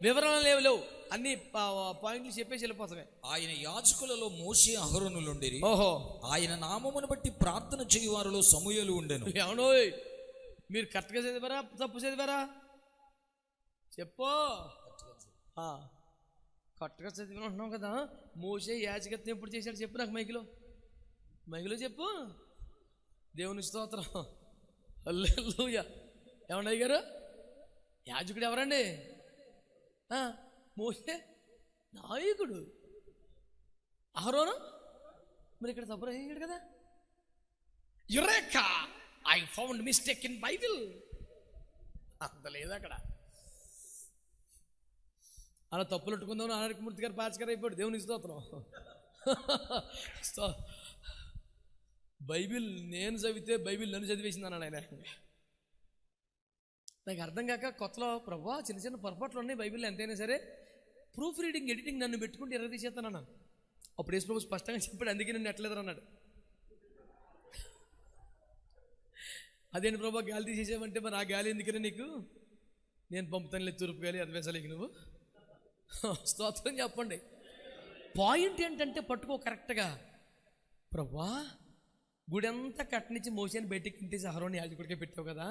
వివరణలు లేవు, అన్ని పాయింట్లు చెప్పేసి వెళ్ళిపోతాయి. ఆయన యాజకులలో మోషే అహరోనులుండిరి. ఓహో. ఆయన నామమును బట్టి ప్రార్థన చేయువారిలో సమూయేలు ఉండెను. అవును. మీరు కరెక్ట్గా చదివారా తప్పు చదివారా? చెప్పు. కరెక్ట్గా చదివిన అంటున్నాం కదా. మోషే యాజకత్వం ఎప్పుడు చేశాడు చెప్పు నాకు. మైకిలో చెప్పు. దేవుని స్తోత్రం. హల్లెలూయా. ఏమండి అయ్యారు? యాజకుడు ఎవరండి? మోషే నాయకుడు. అహరోను మరి ఇక్కడ తప్పు అయ్యాడు కదా. Eureka, I found mistake in Bible. అంత లేదు అక్కడ. అలా తప్పులు పెట్టుకుందాం. ఆనాడిమూర్తి గారు పాచకర్ అయిపోయాడు. దేవుని స్తోత్రం. బైబిల్ నేను చదివితే బైబిల్ నన్ను చదివేసింది అన్నాడు ఆయన. నాకు అర్థం కాక కొత్తలో ప్రభా చిన్న పొరపాట్లు ఉన్నాయి బైబిల్లో, ఎంతైనా సరే ప్రూఫ్ రీడింగ్ ఎడిటింగ్ నన్ను పెట్టుకుంటే ఎర్ర తీసేస్తానన్నా. అప్పుడు యేసు ప్రభు స్పష్టంగా చెప్పాడు, అందుకే నేను నెట్లేదు అన్నాడు. అదేంటి ప్రభా గాలి తీసేసామంటే మరి ఆ గాలి ఎందుకనే నీకు? నేను పంపుతానులే తూర్పు గాలి, అది వేసలేక నువ్వు. స్తోత్రం చెప్పండి. పాయింట్ ఏంటంటే పట్టుకో కరెక్ట్గా. ప్రభా గుడి అంతా కట్టనిచ్చి మోసేని బయటికి ఇంటేసి అహరోని యాజకుడికే పెట్టావు కదా.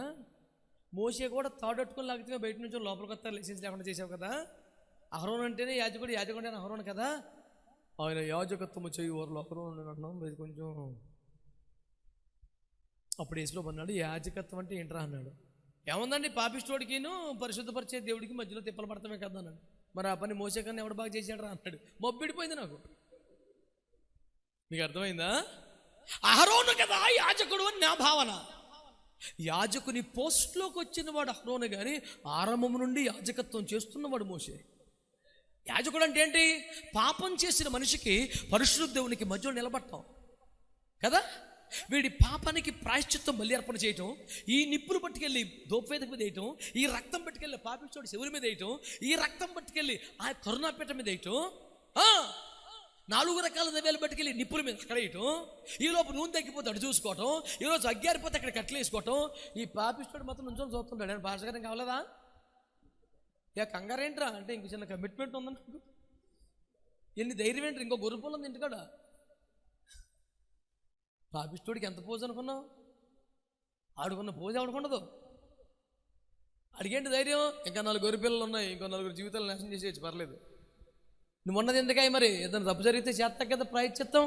మోసే కూడా తాడట్టుకుని లాగితే బయట నుంచి లోపలికి వస్తా లైసెన్స్ లేకుండా చేసావు కదా. అహరోన్ అంటేనే యాజకుడు, యాజకుడు అంటే అహరోన్ కదా. ఆయన యాజకత్వము చేయి వారిలో అహరోన్ అంటున్నాం. ఇది కొంచెం అప్పుడు యేసులో అన్నాడు యాజకత్వం అంటే ఏంట్రా అన్నాడు. ఏముందండి పాపిస్టోడికిను పరిశుద్ధపరిచే దేవుడికి మధ్యలో తిప్పలు పడతామే కదా అన్నాడు. మరి ఆ పని మోసే కన్నా ఎవడు బాగా చేశాడు రా అన్నాడు. మొబ్బిడిపోయింది నాకు. మీకు అర్థమైందా? అహరోను కదా యాజకుడు అని నా భావన. యాజకుని పోస్ట్లోకి వచ్చిన వాడు అహరోను కానీ ఆరంభం నుండి యాజకత్వం చేస్తున్నవాడు మోషే. యాజకుడు అంటే ఏంటి? పాపం చేసిన మనిషికి పరిశుద్ధ దేవునికి మధ్యలో నిలబడటం కదా. వీడి పాపానికి ప్రాయశ్చిత్తం బలి అర్పణ చేయటం, ఈ నిప్పులు పట్టుకెళ్ళి దోపవేద మీద వేయటం, ఈ రక్తం పట్టుకెళ్ళి పాపిస్తోడి శివురి మీద వేయటం, ఈ రక్తం పట్టుకెళ్ళి ఆ కరుణాపీఠం మీద వేయటం, 4 రకాల దవ్యాలు పట్టుకెళ్ళి నిప్పుల మీద అక్కడ వేయటం, ఈ లోపు నూనె తగ్గిపోతే అటు చూసుకోవటం, ఈరోజు అగ్గారిపోతే అక్కడ కట్టలేసుకోవటం. ఈ పాపిస్తోడు మొత్తం నుంచొని చూస్తుంటాడు. నేను భాషగారం కావాలదా? ఇక కంగారేంట్రా అంటే ఇంక చిన్న కమిట్మెంట్ ఉందా నాకు? ఎన్ని ధైర్యం ఏంటి? ఇంకో గొర్రె పొలం ఇంటికాడ. పాపిస్తోడికి ఎంత పోజు అనుకున్నావు? ఆడుకున్న పోజు ఆడుకుండదు. అడిగేంటి ధైర్యం? ఇంకా 4 గొర్రె పిల్లలు ఉన్నాయి, ఇంకో 4 జీవితాలు నాశనం చేసేయచ్చు, పర్లేదు. నువ్వు ఉన్నది ఎందుకై? మరి ఏదైనా తప్పు జరిగితే చేస్తా కదా ప్రాయశ్చిత్తం.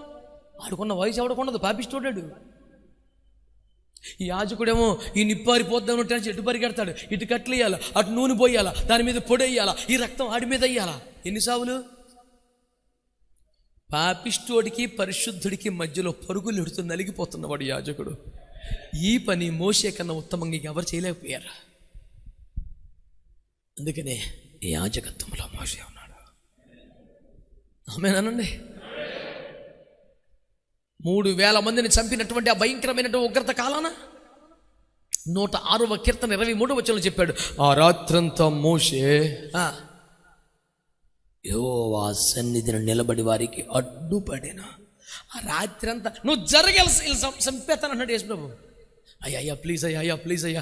ఆడుకున్న వయసు ఆడుకున్నది పాపిస్తోడాడు. ఈ యాజకుడేమో ఈ నిప్పారిపోద్దాం అంటే ఎటు పరిగెడతాడు, ఇటు కట్లు వేయాలా, అటు నూనె పోయాలా, దాని మీద పొడి వేయాలా, ఈ రక్తం ఆడి మీద వేయాలా. ఎన్ని సావులు? పాపిష్టోడికి పరిశుద్ధుడికి మధ్యలో పరుగులు ఎడుతూ నలిగిపోతున్నవాడు యాజకుడు. ఈ పని మోషే కన్నా ఉత్తమంగా ఎవరు చేయలేకపోయారు. అందుకనే యాజకత్వంలో మోషే ఉన్నాడు. ఆమేనండి. 3,000 మందిని చంపినటువంటి ఆ భయంకరమైనటువంటి ఉగ్రత కాలాన 106వ కీర్తన 23వ వచనంలో చెప్పాడు, ఆ రాత్రంతా మోషే యెహోవా సన్నిధిని నిలబడి వారికి అడ్డుపడిన. ఆ రాత్రి అంతా నువ్వు జరగాల్సి చంపేస్తానన్నాడు యేసు ప్రభు. అయ్యా ప్లీజ్ అయ్యా ప్లీజ్ అయ్యా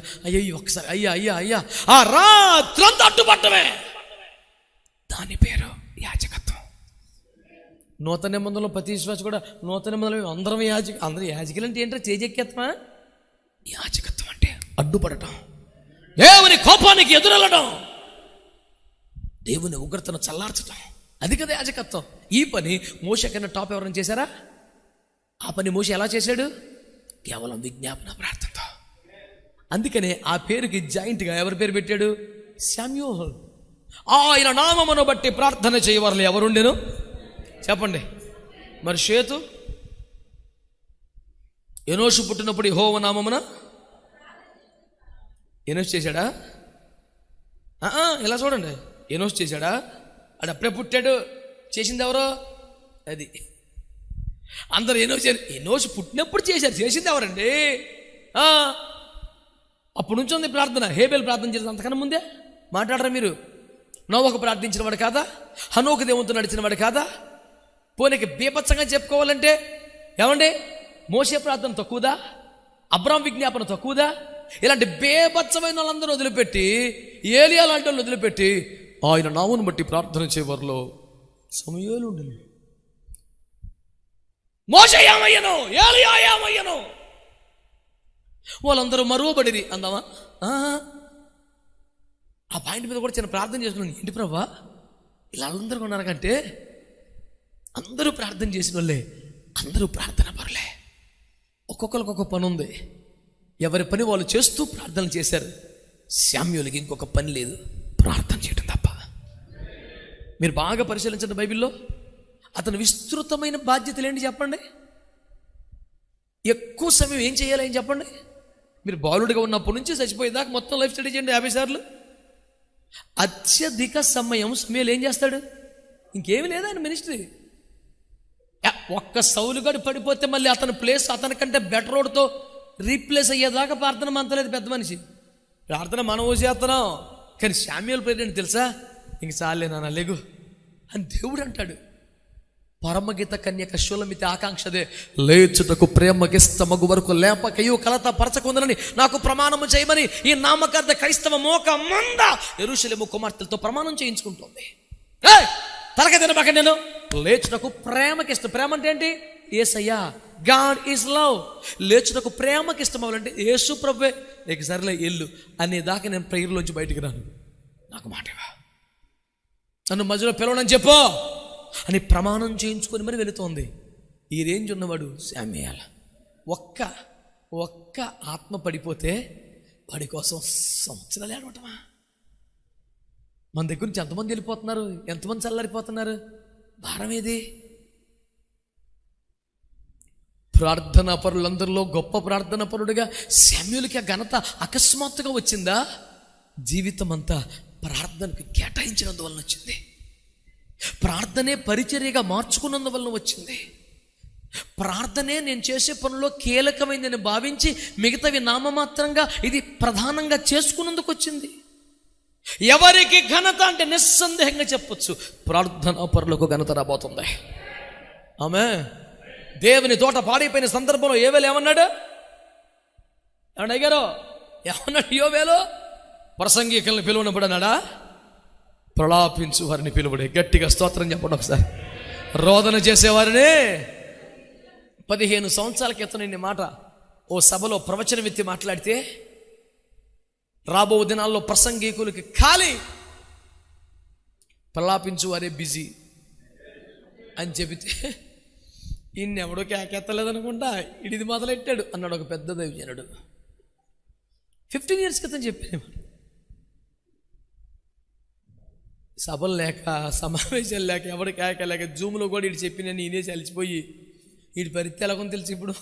ఒకసారి అయ్యా ఆ రాత్రంతా అడ్డుపట్టమే. దాని పేరు యాజకత్వం. నూతన నిబంధనలో ప్రతి విశ్వాసం కూడా నూతన నిబంధనలు అందరూ యాజకులు అంటే ఏంటో చేజెక్కేత్తమా? యాజకత్వం అంటే అడ్డుపడటం, దేవుని కోపానికి ఎదురెళ్ళడం, దేవుని ఉగ్రతను చల్లార్చడం. అది కదా యాజకత్వం. ఈ పని మోషే కన్నా టాప్ ఎవరైనా చేశారా? ఆ పని మోషే ఎలా చేశాడు? కేవలం విజ్ఞాపన ప్రార్థనతో. అందుకనే ఆ పేరుకి జాయింట్గా ఎవరి పేరు పెట్టాడు? శామ్యూయల్. ఆయన నామమును బట్టి ప్రార్థన చేయవారు ఎవరుండెను చెప్పండి. మరి షేతు ఎనోషు పుట్టినప్పుడు యెహోవా నామమున ఎనోషు చేశాడా? ఇలా చూడండి, ఎనోషు చేశాడా? అది అప్పుడే పుట్టాడు. చేసింది ఎవరో? అది అందరూ ఎనోషు పుట్టినప్పుడు చేశారు. చేసింది ఎవరండి? అప్పుడు నుంచి ఉంది ప్రార్థన. హేబేల్ ప్రార్థన చేసింది అంతకన్నా ముందే. మాట్లాడరా మీరు? నోవహు ప్రార్థించిన వాడు కాదా? హనోకు దేవునితో నడిచిన వాడు కాదా? పోనీకి బీభత్సంగా చెప్పుకోవాలంటే ఏమండి, మోషే ప్రార్థన తక్కువదా? అబ్రాం విజ్ఞాపన తక్కువదా? ఇలాంటి బేభత్సమైన వాళ్ళందరూ వదిలిపెట్టి, ఏలియా లాంటి వాళ్ళు వదిలిపెట్టి ఆయన నామమును బట్టి ప్రార్థన చేయవారిలో సమూయేలు ఉండేను. మోషే ఏమయ్యను, ఏలియా ఏమయ్యను, వాళ్ళందరూ మరువబడిరి అందామా? ఆ పాయింట్ మీద కూడా చిన్న ప్రార్థన చేసుకున్నాను. ఏంటి ప్రభా ఇలా అందరూ ఉన్నారంటే అందరూ ప్రార్థన చేసిన వాళ్ళే, అందరూ ప్రార్థన పరులే. ఒక్కొక్కరికి ఒక్కొక్క పని ఉంది. ఎవరి పని వాళ్ళు చేస్తూ ప్రార్థనలు చేశారు. శామ్యూయలుకి ఇంకొక పని లేదు, ప్రార్థన చేయడం తప్ప. మీరు బాగా పరిశీలించండి బైబిల్లో. అతను విస్తృతమైన బాధ్యతలు ఏంటి చెప్పండి? ఎక్కువ సమయం ఏం చేయాలి ఏం చెప్పండి? మీరు బాలుడిగా ఉన్నప్పటి నుంచి చచ్చిపోయేదాకా మొత్తం లైఫ్ స్టడీ చేయండి 50 సార్లు. అత్యధిక సమయాలు ఏం చేస్తాడు? ఇంకేమి లేదా ఆయన మినిస్ట్రీ. ఒక్క సౌలుగాడు పడిపోతే మళ్ళీ అతని ప్లేస్ అతనికంటే బెటర్ రోడ్తో రీప్లేస్ అయ్యేదాకా ప్రార్థన మంతలేదు పెద్ద మనిషి. ప్రార్థన మనం చేస్తున్నాం, కానీ శామ్యూయల్ ప్రేరేంటి తెలుసా? ఇంక చాలే నాన్న లేగు అని దేవుడు అంటాడు. పరమగీత కన్యక శూలమితి ఆకాంక్షదే లేచుటకు ప్రేమగిస్తమగు వరకు లేపకయు కలత పరచకుందని నాకు ప్రమాణము చేయమని ఈ నామకార్థ క్రైస్తవ మోక మంద యెరూషలేము కుమార్తెలతో ప్రమాణం చేయించుకుంటుంది. తలక తినబాక నేను లేచుటకు ప్రేమకిష్టం. ప్రేమ అంటే ఏంటి? యేసయ్యా, గాడ్ ఈజ్ లవ్. లేచుటకు ప్రేమకిష్టం అవ్వాలంటే యేసు ప్రభువే నీకు సరేలే ఎల్లు అనేదాకా నేను ప్రేయర్లోంచి బయటికి రాను. నాకు మాటవా, నన్ను మధ్యలో పిలవనని చెప్పు అని ప్రమాణం చేయించుకొని మరి వెళుతోంది. ఈ రేంజ్ ఉన్నవాడు శామ్యూయల్. ఒక్క ఆత్మ పడిపోతే వాడి కోసం సంవత్సరాలు ఏడవటమా? మన దగ్గర నుంచి ఎంతమంది వెళ్ళిపోతున్నారు, ఎంతమంది చల్లారిపోతున్నారు? భారం ఏది? ప్రార్థనా పరులందరిలో గొప్ప ప్రార్థనా పరుడుగా శామ్యూల్కి ఆ ఘనత అకస్మాత్తుగా వచ్చిందా? జీవితం అంతా ప్రార్థనకు కేటాయించినందువలన వచ్చింది. ప్రార్థనే పరిచర్యగా మార్చుకున్నందువలన వచ్చింది. ప్రార్థనే నేను చేసే పనుల్లో కీలకమైందని భావించి మిగతావి నామమాత్రంగా ఇది ప్రధానంగా చేసుకున్నందుకు వచ్చింది. ఎవరికి ఘనత అంటే నిస్సందేహంగా చెప్పొచ్చు, ప్రార్థనా పరులకు ఘనత రాబోతుంది. ఆమె దేవుని తోట పాడైపోయిన సందర్భంలో యోవేలు ఏమన్నాడు? ఏమన్నా అయ్యారో ఏమన్నాడు యోవేలు? ప్రసంగికులను పిలువనప్పుడు అన్నాడా? ప్రలాపించు వారిని పిలువడే. గట్టిగా స్తోత్రం చెప్పండి ఒకసారి. రోదన చేసేవారిని 15 సంవత్సరాల క్రితం నేను మాట ఓ సభలో ప్రవచనం ఎత్తి మాట్లాడితే, రాబో దినాల్లో ప్రసంగికులకి ఖాళీ, ప్రలాపించు వారే బిజీ అని చెబితే ఇన్నెవడో కేకెత్తలేదనుకుంటా ఇది మొదలెట్టాడు అన్నాడు ఒక పెద్ద దైవజనుడు. 15 years క్రితం చెప్పాను. సభలు లేక, సమావేశాలు లేక, ఎవడు కేక లేక, జూమ్లో కూడా ఇటు చెప్పి నేను ఈయనే చలిచిపోయి వీడి పరిస్థితి ఎలాగొని తెలుసు. ఇప్పుడు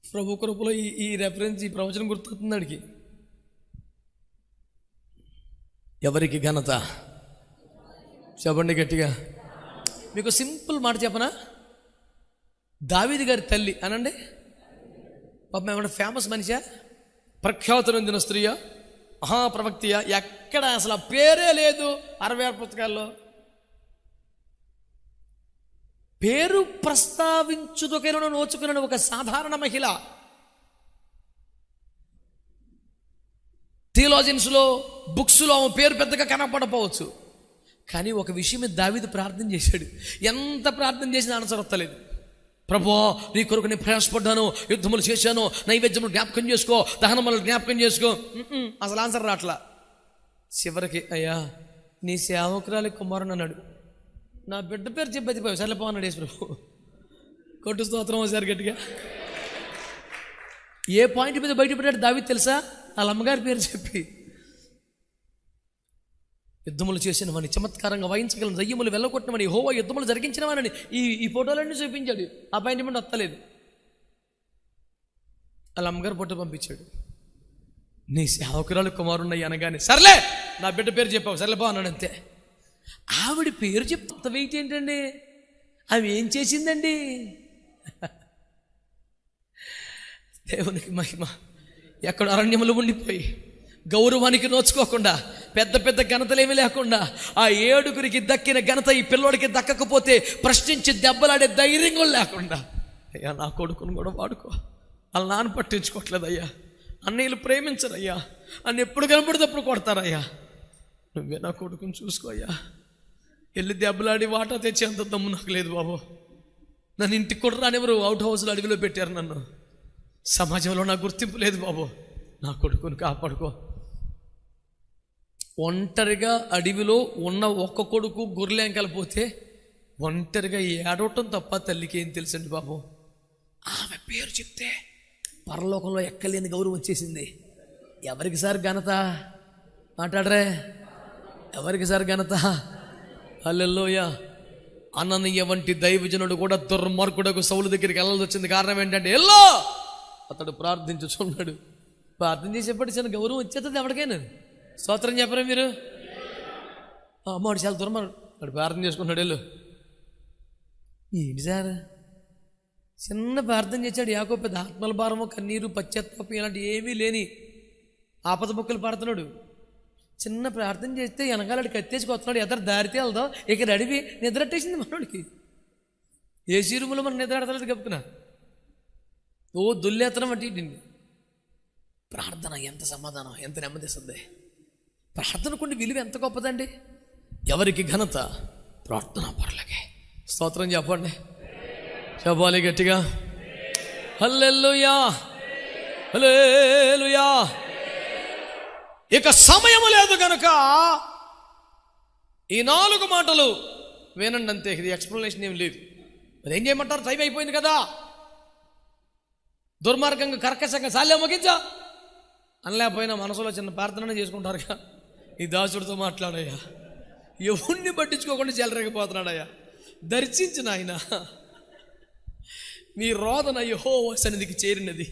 ప్రభు కృపలో ఈ రెఫరెన్స్, ఈ ప్రవచనం గుర్తొస్తుంది అడిగి. ఎవరికి ఘనత చెప్పండి గట్టిగా. మీకు సింపుల్ మాట చెప్పనా? దావీదు గారి తల్లి అనండి. పాపం ఏమన్నా ఫేమస్ మనిషా, ప్రఖ్యాత నొందిన స్త్రీయా, మహాప్రవక్తియా? ఎక్కడ అసలు ఆ పేరే లేదు 66 పుస్తకాల్లో. పేరు ప్రస్తావించుదొకైనా నోచుకున్న ఒక సాధారణ మహిళ. థియోలాజియన్స్లో, బుక్స్లో ఆమె పేరు పెద్దగా కనపడపోవచ్చు, కానీ ఒక విషయం మీద దావీదు ప్రార్థన చేశాడు. ఎంత ప్రార్థన చేసినా ఆన్సర్ వస్తలేదు. ప్రభువా, నీ కొరకు నేను ప్రయాసపడ్డాను, యుద్ధములు చేశాను, నైవేద్యములు జ్ఞాపకం చేసుకో, దహనములు జ్ఞాపకం చేసుకో, అసలు ఆన్సర్ రాట్లా. చివరికి అయ్యా నీ సేవకురాలి కుమారుని అన్నాడు. నా బిడ్డ పేరు చెప్పేది పోయి సర్లేపో అన్నాడు యేసు ప్రభు. కొట్టు స్తోత్రం ఒకసారి గట్టిగా. ఏ పాయింట్ మీద బయటపడ్డాడు దావీదు తెలుసా? వాళ్ళ అమ్మగారి పేరు చెప్పి, యుద్ధములు చేసిన వాడిని, చమత్కారంగా వాయించగలను, దయ్యములు వెళ్ళగొట్టినవని, యెహోవా యుద్ధములు జరిగించిన వాడిని ఈ ఫోటోలన్నీ చూపించాడు. ఆ పాయింట్ మీద వస్తలేదు. వాళ్ళ అమ్మగారు ఫోటో పంపించాడు. నీ సేవకురాలు కుమారున్నాయి అనగానే, సర్లే నా బిడ్డ పేరు చెప్పావు సర్లేపో అన్నాడు అంతే. ఆవిడ పేరు చెప్తా వెయిట్ ఏంటండి? ఆమె ఏం చేసిందండి? దేవునికి మహిమ. ఎక్కడ అరణ్యములు ఉండిపోయి గౌరవానికి నోచుకోకుండా, పెద్ద పెద్ద ఘనతలేమీ లేకుండా, ఆ 7 దక్కిన ఘనత ఈ పిల్లోడికి దక్కకపోతే ప్రశ్నించి దెబ్బలాడే ధైర్యం కూడా లేకుండా, అయ్యా నా కొడుకును కూడా వాడుకో, వాళ్ళ నాన్న పట్టించుకోవట్లేదయ్యా, అన్నయ్యలు ప్రేమించరయ్యా, అన్న ఎప్పుడు కనపడితే అప్పుడు కొడతారయ్యా, నువ్వే నా కొడుకుని చూసుకో అయ్యా, వెళ్ళి దెబ్బలాడి వాటా తెచ్చేంత దమ్ము నాకు లేదు బాబు, నన్ను ఇంటికి కూడా రానివ్వరు, అవుట్ హౌస్లో అడవిలో పెట్టారు నన్ను, సమాజంలో నా గుర్తింపు లేదు బాబు, నా కొడుకుని కాపాడుకో. ఒంటరిగా అడవిలో ఉన్న ఒక్క కొడుకు గొర్రెంకలిపోతే ఒంటరిగా ఏడవటం తప్ప తల్లికి ఏం తెలుసండి బాబు. ఆమె పేరు చెప్తే పరలోకంలో ఎక్కలేని గౌరవం వచ్చేసింది. ఎవరికి సార్ ఘనత? మాట్లాడరే, ఎవరికి సార్ ఘనత? హల్లెలూయా. అననీయ వంటి దైవజనుడు కూడా దుర్మార్గుడకు సౌలు దగ్గరికి వెళ్ళాల్సి వచ్చింది. కారణం ఏంటంటే, ఎల్లో అతడు ప్రార్థించుచున్నాడు. ప్రార్థన చేసేప్పటి చిన్న గౌరవం వచ్చేస్తుంది ఎవరికైనా. స్తోత్రం చెప్పరా మీరు? అమ్మవాడు చాలా దుర్మార్గుడు, వాడు ప్రార్థన చేసుకున్నాడు. వెళ్ళు. ఏంటి సార్, చిన్న ప్రార్థన చేశాడు. యాకో పెద్ద ఆత్మల భారము, కన్నీరు, పశ్చాత్తాపం ఇలాంటి ఏమీ లేని ఆపద బొక్కలు పడుతున్నాడు. చిన్న ప్రార్థన చేస్తే వెనకాలకి కత్తేసి కొత్తనాడు. ఎదరు దారితే వెళ్దాం, ఇక్కడ అడివి నిద్రట్టేసింది మనోడికి. ఏసీ రూములో మనం నిద్ర ఆడతలేదు కప్పుకున్నా, ఓ దుల్లేతనం అంటే. ప్రార్థన ఎంత సమాధానం, ఎంత నెమ్మదిస్తుంది. ప్రార్థన కొన్ని విలువ ఎంత గొప్పదండి. ఎవరికి ఘనత? ప్రార్థన పరులకే. స్తోత్రం చెప్పండి, చెప్పాలి గట్టిగా. హల్లెలూయా, హల్లెలూయా. ఇక సమయం లేదు కనుక ఈ 4 మాటలు వినండి అంతే. ఇది ఎక్స్ప్లెనేషన్ ఏం లేదు. మరి ఏం చేయమంటారు? టైం అయిపోయింది కదా. దుర్మార్గంగా కర్కశంగా సాలే ముగించా అనలేకపోయినా మనసులో చిన్న ప్రార్థన చేసుకుంటారుగా. ఈ దాసుడితో మాట్లాడయ్యా, ఎవరిని పట్టించుకోకుండా చెలరేకపోతున్నాడయ్యా, దర్శించిన ఆయన మీ రోదన యెహోవా సన్నిధికి చేరినది.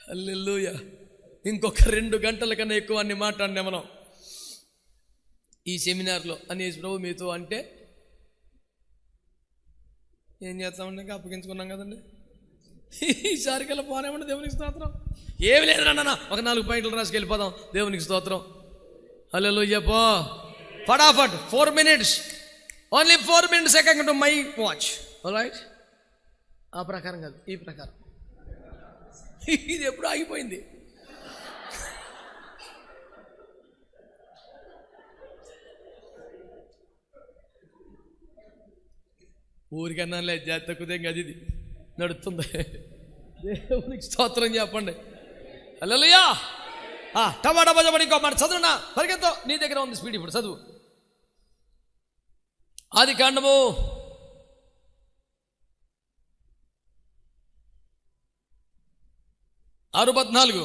హల్లెలూయా. ఇంకొక 2 గంటల కన్నా ఎక్కువ అన్ని మాట్లాడినా మనం ఈ సెమినార్లో అని ప్రభు మీతో అంటే ఏం చేస్తామండి? ఇంకా అప్పగించుకున్నాం కదండి. ఈసారికల్లా పోనేమండి. దేవునికి స్తోత్రం. ఏమి లేదు నాన్న, ఒక 4 పాయింట్లు రాసుకెళ్ళిపోదాం. దేవునికి స్తోత్రం. హల్లెలూయా. పో ఫటాఫట్ 4 minutes, only 4 minutes according to my watch. Alright. ఆ ప్రకారం కాదు, ఈ ప్రకారం. ఇది ఎప్పుడు ఆగిపోయింది. ఊరికన్నా లేదు, జాతి తక్కువ కాదు, ఇది నడుస్తుంది. దేవునికి స్తోత్రం చెప్పండి. హల్లెలూయా. టమాటా బజబడి ఇంకో మాట చదువునా, పరిగెత్తో. నీ దగ్గర ఉంది స్పీడ్, ఇప్పుడు చదువు. ఆదికాండము 6:14.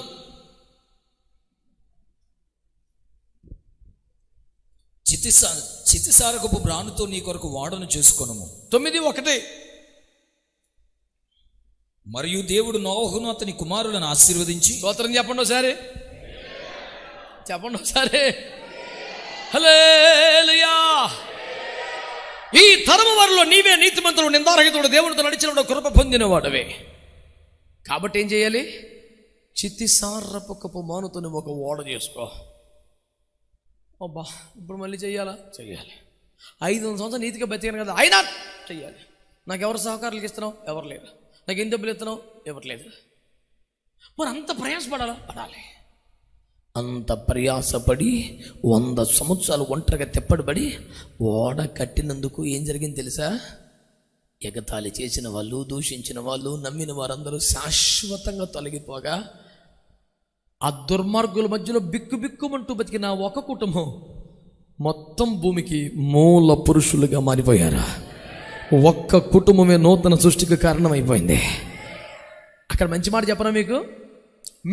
చితిసారకపు బ్రానుతో నీ కొరకు వాడను చేసుకొనుము. 9:1. మరియు దేవుడు నోవహును అతని కుమారులను ఆశీర్వదించి. స్తోత్రం చెప్పండి ఒకసారి, చెప్పండి ఒకసారి. హల్లెలూయా. ఈ తరము వారిలో నీవే నీతిమంతుడు, నిందారహితుడు, దేవునితో నడిచిన కృప పొందిన వాడవే. కాబట్టి ఏం చేయాలి? చితిసారపు మానుతో నువ్వు ఒక ఓడ చేసుకో. అబ్బా, ఇప్పుడు మళ్ళీ చెయ్యాలా? చెయ్యాలి. 500 సంవత్సరాలు నీతిగా బతికాను కదా, అయినా చెయ్యాలి. నాకు ఎవరు సహకారాలకు ఇస్తున్నావు? ఎవరు లేరు. నాకు ఎన్ని డబ్బులు ఇస్తున్నావు? ఎవరు లేదు. మరి అంత ప్రయాసపడాలా? పడాలి. అంత ప్రయాసపడి 100 సంవత్సరాలు ఒంటరిగా తెప్పడిపడి ఓడ కట్టినందుకు ఏం జరిగింది తెలుసా? ఎగతాళి చేసిన వాళ్ళు, దూషించిన వాళ్ళు, నమ్మిన వారందరూ శాశ్వతంగా తొలగిపోగా ఆ దుర్మార్గుల మధ్యలో బిక్కుబిక్కుమంటూ బతికిన ఒక కుటుంబం మొత్తం భూమికి మూల పురుషులుగా మారిపోయారు. ఒక్క కుటుంబమే నూతన సృష్టికి కారణమైపోయింది. అక్కడ మంచి మాట చెప్పనా మీకు?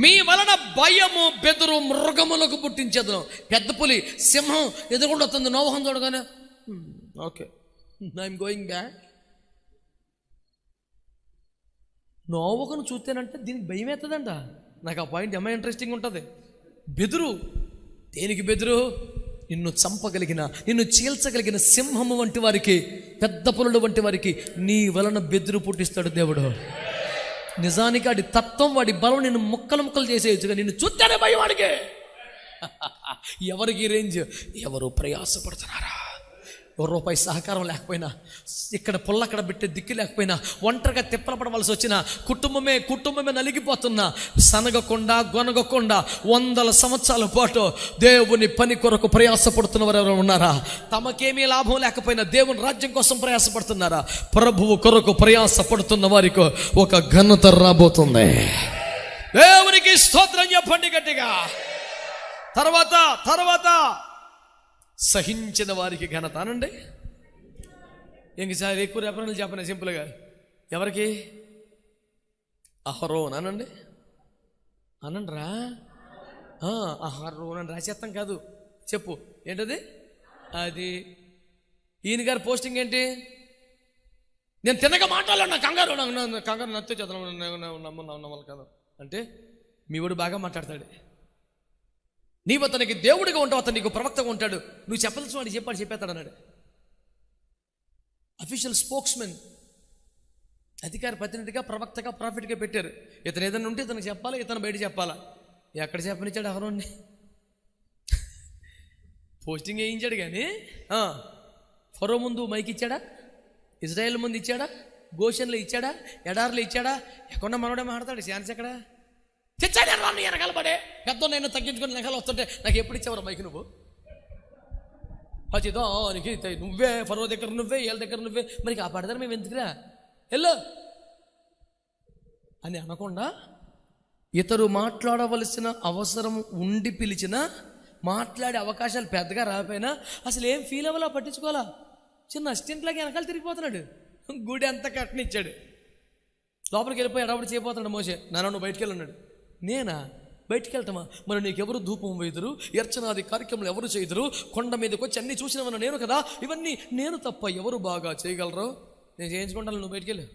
మీ వలన భయము, బెదురు మృగములకు పుట్టించేద్దాం. పెద్ద పులి, సింహం ఎదురుకుండా వస్తుంది. నోవహం చూడగానే ఓకే, ఐఎమ్ గోయింగ్ బ్యాక్. నోవహను చూస్తేనంటే దీనికి భయం అవుతుందంట. నాకు ఆ పాయింట్ ఏమైనా ఇంట్రెస్టింగ్ ఉంటుంది. బెదురు. దేనికి బెదురు? నిన్ను చంపగలిగిన, నిన్ను చీల్చగలిగిన సింహము వంటి వారికి, పెద్ద పులుడు వంటి వారికి నీ వలన బెదురు పుట్టిస్తాడు దేవుడు. నిజానికి వాడి తత్వం, వాడి బలం నిన్ను ముక్కలు చేసేయచ్చుగా, నిన్ను చూస్తేనే భయం వాడికి. ఎవరికి రేంజ్? ఎవరు ప్రయాసపడుతున్నారా? రూపాయి సహకారం లేకపోయినా, ఇక్కడ పుల్లక్కడ పెట్టే దిక్కు లేకపోయినా, ఒంటరిగా తిప్పలపడవలసి వచ్చిన కుటుంబమే నలిగిపోతున్నా, సనగకుండా గొనగకుండా 100 సంవత్సరాల పాటు దేవుని పని కొరకు ప్రయాసపడుతున్న వారు ఎవరు ఉన్నారా? తమకేమీ లాభం లేకపోయినా దేవుని రాజ్యం కోసం ప్రయాసపడుతున్నారా? ప్రభువు కొరకు ప్రయాసపడుతున్న వారికి ఒక ఘనత రాబోతుంది. దేవునికి స్తోత్రం చెప్పండి గట్టిగా. తర్వాత సహించిన వారికి ఘనత అనండి. ఇంకసారి ఎక్కువ రెఫరెన్లు చెప్పండి సింపుల్గా. ఎవరికి? అహరోన్ అనండి. అనండ్రా. అహరోన్ అని రాసేస్తాం కాదు, చెప్పు ఏంటది? అది ఈయన గారి పోస్టింగ్ ఏంటి? నేను తినగా మాట్లాడాను, కంగారు నచ్చే చదువు కదా అంటే మీ వాడు బాగా మాట్లాడతాడు. నీవు అతనికి దేవుడిగా ఉంటావు, అతను నీకు ప్రవక్తగా ఉంటాడు. నువ్వు చెప్పాల్సిన వాడికి చెప్పేస్తాడు అన్నాడు. అఫీషియల్ స్పోక్స్మెన్, అధికార ప్రతినిధిగా, ప్రవక్తగా, ప్రాఫిట్గా పెట్టారు. ఇతను ఏదైనా ఉంటే ఇతనికి చెప్పాలా, ఇతను బయట చెప్పాలా. ఎక్కడ చెప్పనిచ్చాడు అహరోన్ని? పోస్టింగ్ వేయించాడు కానీ ఫరో ముందు మైక్ ఇచ్చాడా? ఇజ్రాయెల్ ముందు ఇచ్చాడా? గోషన్లో ఇచ్చాడా? ఎడార్లో ఇచ్చాడా? ఎక్కడ మనోడే మాట్లాడు. ఛాన్స్ ఎక్కడ తెచ్చాడు? రాను వెనకాలపడే పెద్ద నేను తగ్గించుకుని వెనకాల వస్తుంటే నాకు ఎప్పుడు ఇచ్చావరా మైక్ నువ్వు? దానికి నువ్వే ఫరో దగ్గర నువ్వే, వీళ్ళ దగ్గర నువ్వే, మరి కాపాడదారు మేము ఎందుకురా వెళ్ళు అని అనకుండా, ఇతరు మాట్లాడవలసిన అవసరం ఉండి పిలిచినా, మాట్లాడే అవకాశాలు పెద్దగా రాకపోయినా అసలు ఏం ఫీల్ అవ్వాలా, పట్టించుకోవాలా. చిన్న అసిస్టెంట్లాగా వెనకాల తిరిగిపోతున్నాడు. గుడి అంతా కట్టనిచ్చాడు. లోపలికి వెళ్ళిపోయి ఎడబడి చేయబోతున్నాడు మోసే. నువ్వు బయటికి వెళ్ళన్నాడు. నేనా బయటికి వెళ్తామా? మరి నీకెవరు ధూపం వేదురు, ఎర్చనాది కార్యక్రమాలు ఎవరు చేయదురు? కొండ మీదకి వచ్చి అన్ని చూసినవన్న నేను కదా. ఇవన్నీ నేను తప్ప ఎవరు బాగా చేయగలరు? నేను చేయించుకుంటాను, నువ్వు బయటికి వెళ్ళు.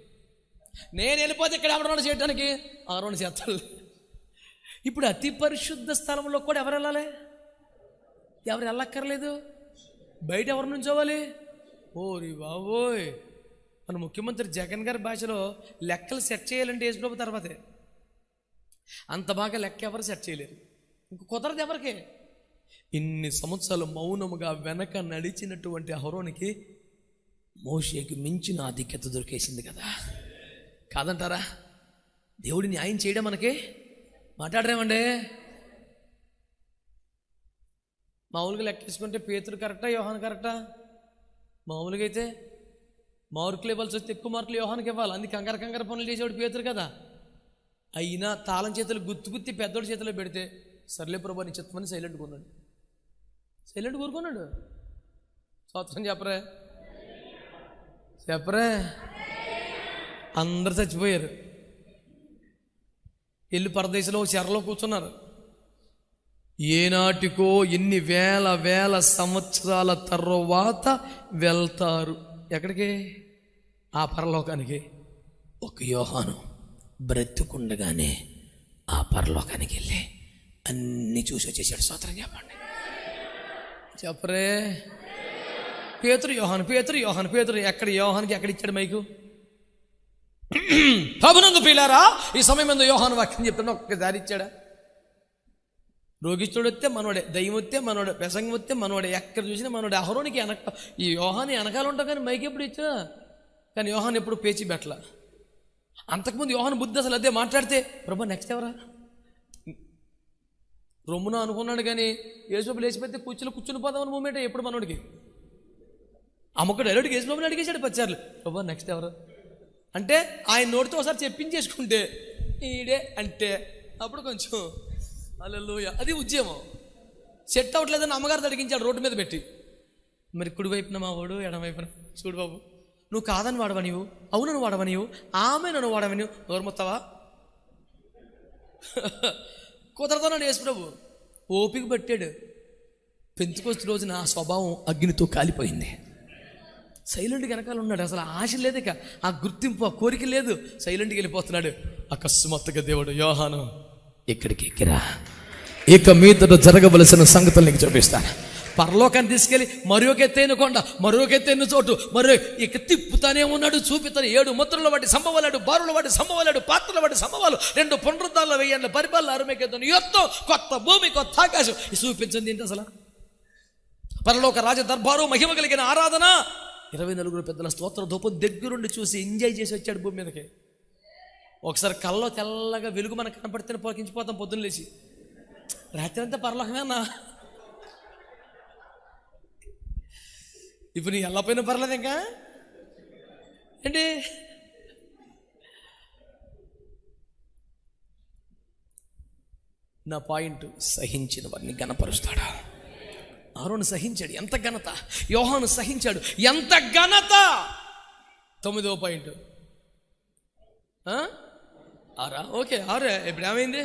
నేను వెళ్ళిపోతే ఇక్కడ ఎవడన్నా చేయడానికి ఆరోణ చేస్తాను. ఇప్పుడు అతి పరిశుద్ధ స్థలంలో కూడా ఎవరు వెళ్ళాలి? ఎవరు వెళ్ళక్కర్లేదు. బయట ఎవరి నుంచోవాలి? ఓరి బాబోయ్, మన ముఖ్యమంత్రి జగన్ గారి భాషలో లెక్కలు సెట్ చేయాలంటే యేసుప్రభు తర్వాతే. అంత బాగా లెక్క ఎవరు సెట్ చేయలేరు, ఇంక కుదరదు ఎవరికి. ఇన్ని సంవత్సరాలు మౌనముగా వెనక నడిచినటువంటి అహరోనికి మోషేకి మించిన ఆధిక్యత దొరికేసింది కదా, కాదంటారా? దేవుడి న్యాయం చేయడం మనకి మాట్లాడరేమండి. మామూలుగా లెక్కేసుకుంటే పేతురు కరెక్టా, యోహాను కరెక్టా? మామూలుగా అయితే మార్కులు ఇవ్వాల్సి వస్తే ఎక్కువ మార్కులు యోహానికి ఇవ్వాలి. అందుకే కంగారు పనులు చేసేవాడు పేతురు కదా. అయినా తాళం చేతులు గుత్తి పెద్దోడి చేతిలో పెడితే సర్లే ప్రభా నీ చిత్తమని సైలెంట్ కూరుకున్నాడు. స్తోత్రం చెప్పరే. అందరు చచ్చిపోయారు, వెళ్ళి పరదేశంలో చెరలో కూర్చున్నారు. ఏనాటికో ఎన్ని వేల సంవత్సరాల తర్వాత వెళ్తారు ఎక్కడికి? ఆ పరలోకానికి. ఒక యోహాను బ్రతుకుండగానే ఆ పరలోకానికి వెళ్ళి అన్నీ చూసి వచ్చేసాడు. స్తోత్రం చెప్పరే. పేతురు యోహాను ఎక్కడ యోహానికి ఎక్కడ ఇచ్చాడు మైకు? ప్రభునందు ప్రియులారా, ఈ సమయం మీద యోహాను వాక్యం చెప్తున్నా ఒక్కసారి ఇచ్చాడా? రోగిష్ఠుడు వస్తే మనోడే, దయ్యం వస్తే మనోడే, ప్రసంగం వస్తే మనోడే, ఎక్కడ చూసినా మనోడే. అహరోనికి ఈ యోహాను వెనకాల ఉంటాం కానీ మైకి ఎప్పుడు ఇచ్చా? కానీ యోహాను ఎప్పుడు పేచి పెట్టల. అంతకుముందు యోహాను బుద్ధి అసలు అదే మాట్లాడితే ప్రభా నెక్స్ట్ ఎవరా రొమ్మున అనుకున్నాడు. కానీ యేసుబాబు లేచిపోతే కూర్చుని పోదామని మూమెంట్ ఎప్పుడు మనోడికి. అమ్మకుడు ఎల్లుడికి యేసుబాబుని అడిగేశాడు 10 సార్లు, ప్రభా నెక్స్ట్ ఎవరు అంటే ఆయన నోటితో ఒకసారి చెప్పించేసుకుంటే ఈడే అంటే అప్పుడు కొంచెం హల్లెలూయా, అది ఉద్యమం. సెట్ అవ్వట్లేదని అమ్మగారు అడిగించాడు రోడ్డు మీద పెట్టి. మరి కుడివైపున మా వాడు, ఎడమవైపున చూడు బాబు, నువ్వు కాదని వాడవా, నీవు అవునను వాడవా, నీవు ఆమె నన్ను వాడవా, నీవు ఎవరు మొత్తవా? కుదరదన్నాడు యేసుప్రభు. ఓపిక పట్టాడు. పెంతుకొస్తు రోజున ఆ స్వభావం అగ్నితో కాలిపోయింది. సైలెంట్గా వెనకాల ఉన్నాడు. అసలు ఆశ లేదు, ఇక ఆ గుర్తింపు, ఆ కోరిక లేదు. సైలెంట్గా వెళ్ళిపోతున్నాడు. అకస్మాత్తుగా దేవుడు, యోహాను ఇక్కడికి ఎక్కిరా, ఇక మీదట జరగవలసిన సంగతులు నీకు చూపిస్తాను. పరలోకాన్ని తీసుకెళ్ళి మరొక ఎత్తైన చోటు ఇక తిప్పుతానే ఉన్నాడు, చూపిస్తాను. 7 ముద్రల వాటి సంభవాలాడు, బారుల వాటి సంభవాలాడు, పాత్రల వాటి సంభవాలు, 2 పునరుద్ధాల 1000 పరిపాలన అరుమేకెత్తాను, యుద్ధం, కొత్త భూమి, కొత్త ఆకాశం. చూపించింది ఏంటి అసలు? పరలోక రాజ దర్బారు, మహిమ కలిగిన ఆరాధన, 24 పెద్దల స్తోత్ర ధూపం దగ్గరుండి చూసి ఎంజాయ్ చేసి వచ్చాడు భూమి మీదకి. ఒకసారి కళ్ళలో తెల్లగా వెలుగు మనకు కనపడితేనే పొరకించిపోతాం పొద్దున్న లేచి. రాత్రి అంతా పరలోకమేనా? ఇప్పుడు నీ వెళ్ళపోయినా పర్లేదు ఇంకా ఏంటి? నా పాయింట్, సహించిన వారిని ఘనపరుస్తాడు. అహరోను సహించాడు, ఎంత ఘనత! యోహాను సహించాడు, ఎంత ఘనత! 9వ పాయింట్. ఆరా? ఓకే, ఆరే. ఇప్పుడు ఏమైంది?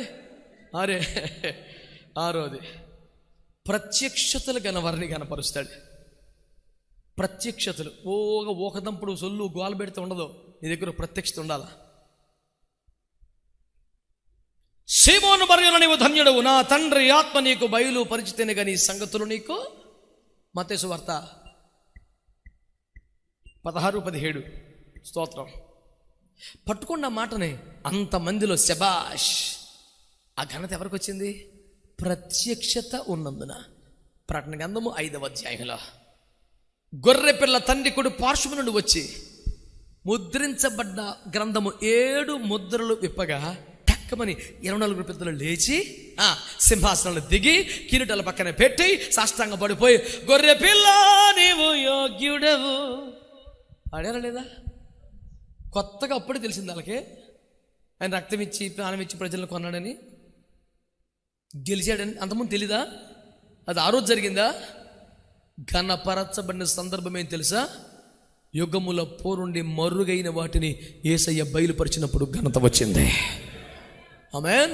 ఆరోది ప్రత్యక్షతలు వారిని కనపరుస్తాడు. ప్రత్యక్షతలు ఊకదంపుడు సొల్లు గోల పెడితే ఉండదు, నీ దగ్గర ప్రత్యక్షత ఉండాలా. సీమోను బర్యోను నీవు ధన్యుడవు, నా తండ్రి ఆత్మ నీకు బయలు పరిచితేనే కానీ ఈ సంగతులు నీకు. మత్తయి సువార్త 16:17. స్తోత్రం. పట్టుకున్న మాటనే అంతమందిలో శబాష్. ఆ ఘనత ఎవరికి వచ్చింది? ప్రత్యక్షత ఉన్నందున. ప్రకటన గ్రంథము 5వ అధ్యాయంలో గొర్రె పిల్ల తండ్రి కొడు పార్శ్వము నుండి వచ్చి ముద్రించబడ్డ గ్రంథము 7 ముద్రలు విప్పగా టక్కమని 24 పెద్దలు లేచి సింహాసనంలో దిగి కిరీటాల పక్కన పెట్టి సాష్టాంగ పడిపోయి, గొర్రె పిల్ల నీవు యోగ్యుడవు అడారా లేదా? కొత్తగా అప్పుడే తెలిసింది వాళ్ళకి, ఆయన రక్తం ఇచ్చి ప్రాణం ఇచ్చి ప్రజలను కొన్నాడని, గెలిచాడని. అంతకుముందు తెలీదా? అది ఆ రోజు జరిగిందా? ఘనపరచబడిన సందర్భం ఏం తెలుసా? యుగముల పోరుండి మరుగైన వాటిని యేసయ్య బయలుపరిచినప్పుడు ఘనత వచ్చింది. ఆమేన్.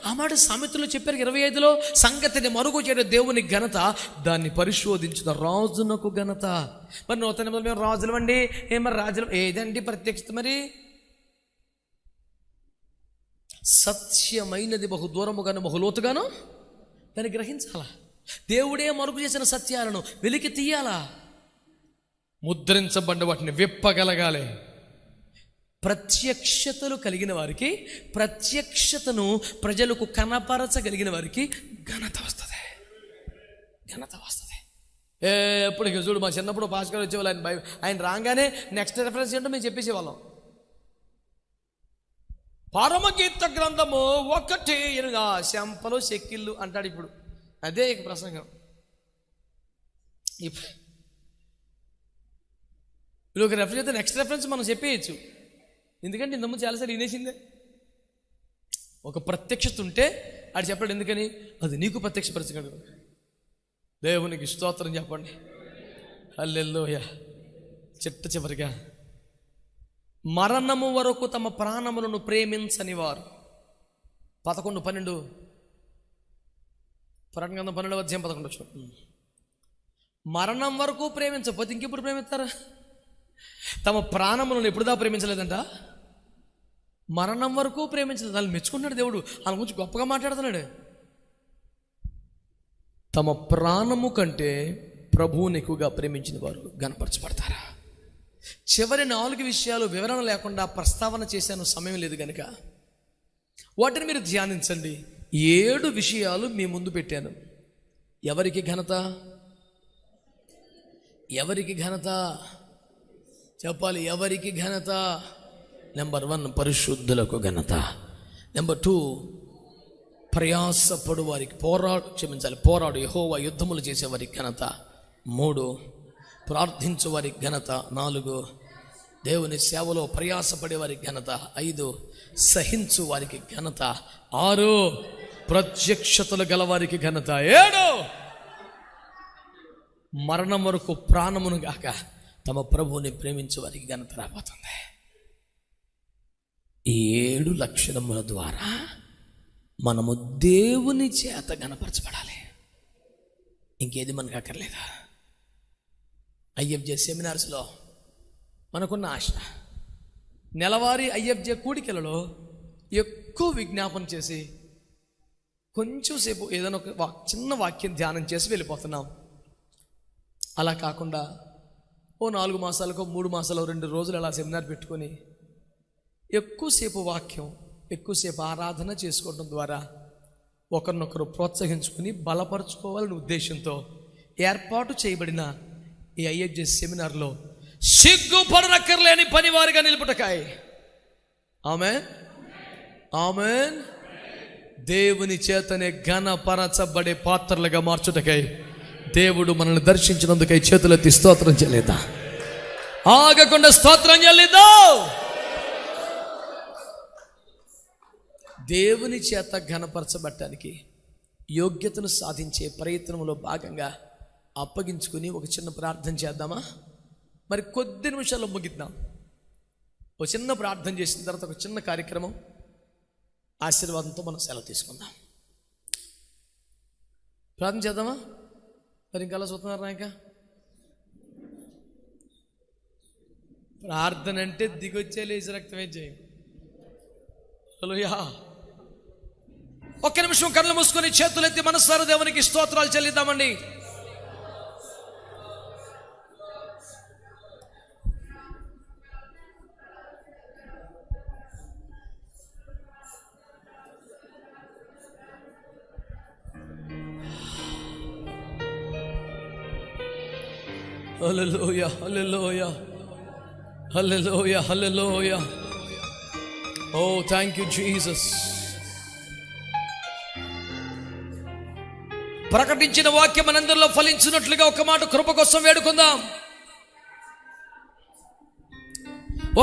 ఆ మాట సామెతలో చెప్పారు 25లో, సంగతిని మరుగు చేయడం దేవుని ఘనత, దాన్ని పరిశోధించిన రాజునకు ఘనత. మరి నూతన నిబంధనలో మేము రాజులు అండి, మరి రాజులు ఏదండి ప్రత్యక్షత? మరి సత్యమైనది బహు దూరముగాను బహు లోతుగాను దాన్ని గ్రహించాలా. దేవుడే మరుగు చేసిన సత్యాలను వెలికి తీయాలా. ముద్రించబడ్డ వాటిని విప్పగలగాలి. ప్రత్యక్షతలు కలిగిన వారికి, ప్రత్యక్షతను ప్రజలకు కనపరచగలిగిన వారికి ఘనత వస్తుంది. ఘనత వస్తుంది. ఎప్పుడు చూడు, మా చిన్నప్పుడు భాస్కర్ వచ్చేవాళ్ళు, ఆయన రాగానే నెక్స్ట్ రెఫరెన్స్ ఏంటో మేము చెప్పేసేవాళ్ళం. పరమగీత గ్రంథము 1 శంపలు చెక్కిళ్ళు అంటాడు. ఇప్పుడు అదే ఇక ప్రసంగం. ఇప్పుడు ఒక రెఫరెన్స్ అయితే నెక్స్ట్ రెఫరెన్స్ మనం చెప్పేయచ్చు. ఎందుకంటే ఇంతకుముందు చాలాసార్లు వినేసిందే. ఒక ప్రత్యక్షత ఉంటే అది చెప్పాడు. ఎందుకని? అది నీకు ప్రత్యక్షపరచగలడు. దేవునికి స్తోత్రం చెప్పండి. హల్లెలూయా. చివరిగా, మరణము వరకు తమ ప్రాణములను ప్రేమించని వారు. 11:12 ప్రకటన గ్రంథం 12:11. మరణం వరకు ప్రేమించకపోతే ఇంకెప్పుడు ప్రేమిస్తారా? తమ ప్రాణములను ఎప్పుడుదా ప్రేమించలేదంట. మరణం వరకు ప్రేమించలేదు. వాళ్ళు మెచ్చుకున్నాడు దేవుడు, వాళ్ళ గురించి గొప్పగా మాట్లాడుతున్నాడు. తమ ప్రాణము కంటే ప్రభువుని ఎక్కువగా ప్రేమించిన వారు గణపరచబడతారా? చివరి 4 విషయాలు వివరణ లేకుండా ప్రస్తావన చేశాను, సమయం లేదు కనుక వాటిని మీరు ధ్యానించండి. 7 విషయాలు మీ ముందు పెట్టాను. ఎవరికి ఘనత? ఎవరికి ఘనత చెప్పాలి? ఎవరికి ఘనత? నెంబర్ 1 పరిశుద్ధులకు ఘనత. నెంబర్ 2 ప్రయాసపడు వారికి, పోరాడు యెహోవా యుద్ధములు చేసే వారికి ఘనత. 3 ప్రార్థించు వారికి ఘనత. 4 దేవుని సేవలో ప్రయాసపడే వారికి ఘనత. 5 సహించు వారికి ఘనత. 6 ప్రత్యక్షతలు గలవారికి ఘనత. 7 మరణం వరకు ప్రాణమును గాక తమ ప్రభువుని ప్రేమించే వారికి ఘనత రాబోతుంది. ఈ 7 లక్షణముల ద్వారా మనము దేవుని చేత ఘనపరచబడాలి. ఇంకేది మనకు అక్కర్లేదు. IFJ సెమినార్స్లో మనకున్న ఆశ, నెలవారీ IFJ కూడికలలో ఎక్కువ విజ్ఞాపన చేసి కొంచెం సేపు ఏదైనా ఒక చిన్న వాక్యం ధ్యానం చేసి వెళ్ళిపోతున్నాం. అలా కాకుండా 4 మాసాలకో 3 మాసాలు 2 రోజులు అలా సెమినార్ పెట్టుకొని ఎక్కువసేపు వాక్యం, ఎక్కువసేపు ఆరాధన చేసుకోవడం ద్వారా ఒకరినొకరు ప్రోత్సహించుకుని బలపరుచుకోవాలనే ఉద్దేశంతో ఏర్పాటు చేయబడిన ఈ IFJ సెమినార్లో సిగ్గుపడనక్కర్లేని పనివారిగా నిలుపుటకాయ్. ఆమేన్, ఆమేన్. దేవుని చేతనే ఘనపరచబడే పాత్రలుగా మార్చుటకై దేవుడు మనల్ని దర్శించినందుకై చేతులెత్తి స్తోత్రం చెల్లిద్దాం. ఆగకుండా స్తోత్రం చెల్లిద్దాం. దేవుని చేత ఘనపరచబడటానికి యోగ్యతను సాధించే ప్రయత్నంలో భాగంగా అప్పగించుకుని ఒక చిన్న ప్రార్థన చేద్దామా? మరి కొద్ది నిమిషాల్లో ముగిద్దాం. ఒక చిన్న ప్రార్థన చేసిన తర్వాత ఒక చిన్న కార్యక్రమం, ఆశీర్వాదంతో మనం సెలవు తీసుకుందాం. ప్రార్థన చేద్దామా? మరి ఇంకా చూస్తున్నారు నాయక. ప్రార్థన అంటే దిగొచ్చే లేచి రక్తమే చేయం. హల్లెలూయా. ఒక్క నిమిషం కళ్ళు మూసుకొని చేతులెత్తి మనసారా దేవునికి స్తోత్రాలు చెల్లిద్దామండి. హల్లెలూయా, hallelujah, hallelujah, hallelujah. Oh thank you Jesus. ప్రకటించిన వాక్యం మనందరిలో ఫలించినట్లుగా ఒక్క మాట కృప కోసం వేడుకుందాం.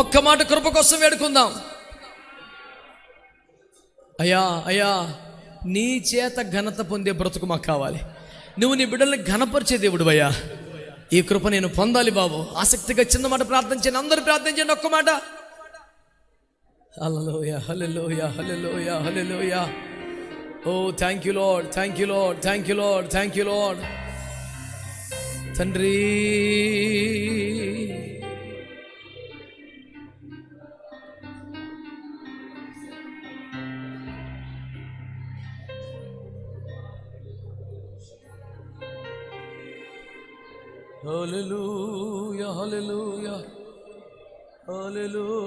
ఒక్క మాట కృప కోసం వేడుకుందాం. అయ్యా, అయ్యా, నీ చేత ఘనత పొందే బ్రతుకు మాకు కావాలి. నువ్వు నీ బిడ్డల్ని ఘనపరిచే దేవుడు అయ్యా. ఈ కృప నేను పొందాలి బాబు. ఆసక్తిగా చిన్న మాట ప్రార్థించండి. అందరూ ప్రార్థించండి ఒక్క మాట. Hallelujah, hallelujah, hallelujah, hallelujah. Oh thank you Lord, thank you Lord, thank you Lord, thank you Lord. తండ్రి హల్లెలూయా, హల్లెలూయా, హల్లెలూయా.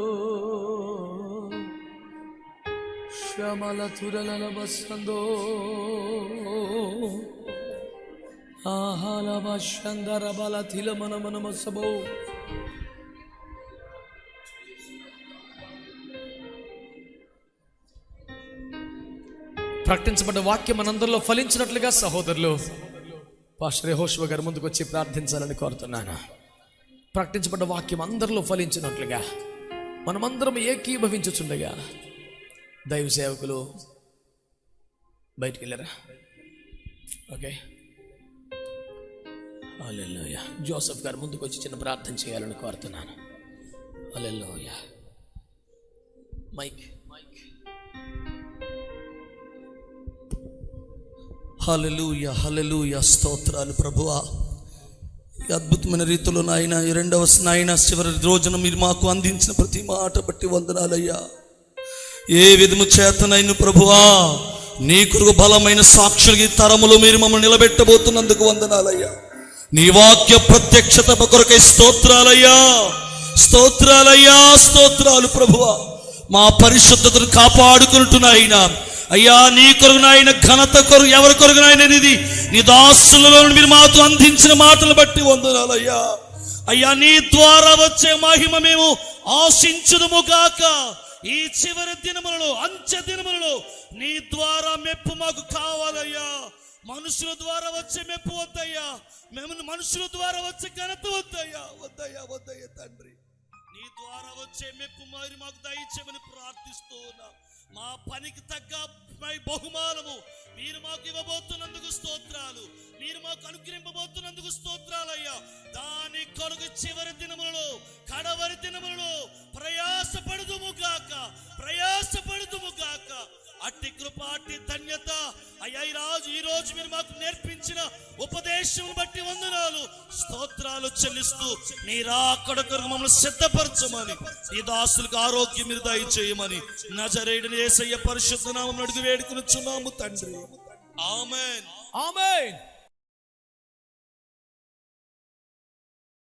శ్యామల తురలల బస్సందో ఆహాల బషందర బల తిల మన మన మసబో. ప్రకటించబడ్డ వాక్యం మనందరిలో ఫలించినట్లుగా సహోదరులు పాస్టర్ యెహోషువ గారు ముందుకు వచ్చి ప్రార్థించాలని కోరుతున్నాను. ప్రకటించబడ్డ వాక్యం అందరిలో ఫలించినట్లుగా మనమందరం ఏకీభవించుచుండగా దైవ సేవకులు బయటికి వెళ్ళారా? ఓకే, హల్లెలూయా. జోసెఫ్ గారు ముందుకు వచ్చి చిన్న ప్రార్థన చేయాలని కోరుతున్నాను. హల్లెలూయా. మైక్. హల్లెలూయా, హల్లెలూయా. స్తోత్రాలు ప్రభువా. ఈ అద్భుతమైన రీతిలో నాయన ఈ రెండవ నాయన చివరి రోజున మీరు మాకు అందించిన ప్రతి మాట బట్టి వందనాలయ్యా. ఏ విధము చేతనైన ప్రభువా నీ కొరకు బలమైన సాక్షులు ఈ తరములో మీరు మమ్మల్ని నిలబెట్టబోతున్నందుకు వందనాలయ్యా. నీ వాక్య ప్రత్యక్షత కొరకై స్తోత్రాలయ్యా, స్తోత్రాలయ్యా, స్తోత్రాలు ప్రభువా. మా పరిశుద్ధతను కాపాడుకుంటున్నాయినా అయ్యా, నీ కొరకు నాయన ఘనత కొరకు ఎవరి కొరకు నాయన ఇది నీ దాసులలో మీరు మాతో అందించిన మాటలు బట్టి వందనాలయ్యా. అయ్యా, నీ ద్వారా వచ్చే మహిమ మేము ఆశించుదుము గాక. ఈ చివరి దినములలో అంచె దినములలో నీ ద్వారా మెప్పు మాకు కావాలయ్యా. మనుషుల ద్వారా వచ్చే మెప్పు వద్దయ్యా, మేము మనుషుల ద్వారా వచ్చే ఘనత వద్దయ్యా, వద్దయ్యా, వద్దయ్యా తండ్రి. నీ ద్వారా వచ్చే మెప్పు మరి మాకు దయచేయమని ప్రార్థిస్తూ ఉన్నా. మా పనికి తగ్గ బహుమానము మీరు మాకు ఇవ్వబోతున్నందుకు స్తోత్రాలు, మీరు మాకు అనుగ్రహింపబోతున్నందుకు స్తోత్రాలయ్యా. దాని కొరకు చివరి దినములలో కడవరి దినములలో ప్రయాసపడుదుము గాక, ప్రయాసపడుదుము గాక. అట్టి కృప, అట్టి ధన్యత అయ్యా ఈ రోజు మీరు మాకు నేర్పించిన ఉపదేశం బట్టి వందనాలు, స్తోత్రాలు చెల్లిస్తూ నీ రాకడ కొరకు మమ్మల్ని సిద్ధపరచమని, ఈ దాసులకు ఆరోగ్యం మీరు దయచేయమని నజరేయుడైన యేసయ్య పరిశుద్ధ నామమున అడిగి వేడుకొనుచున్నాము తండ్రి. ఆమేన్, ఆమేన్.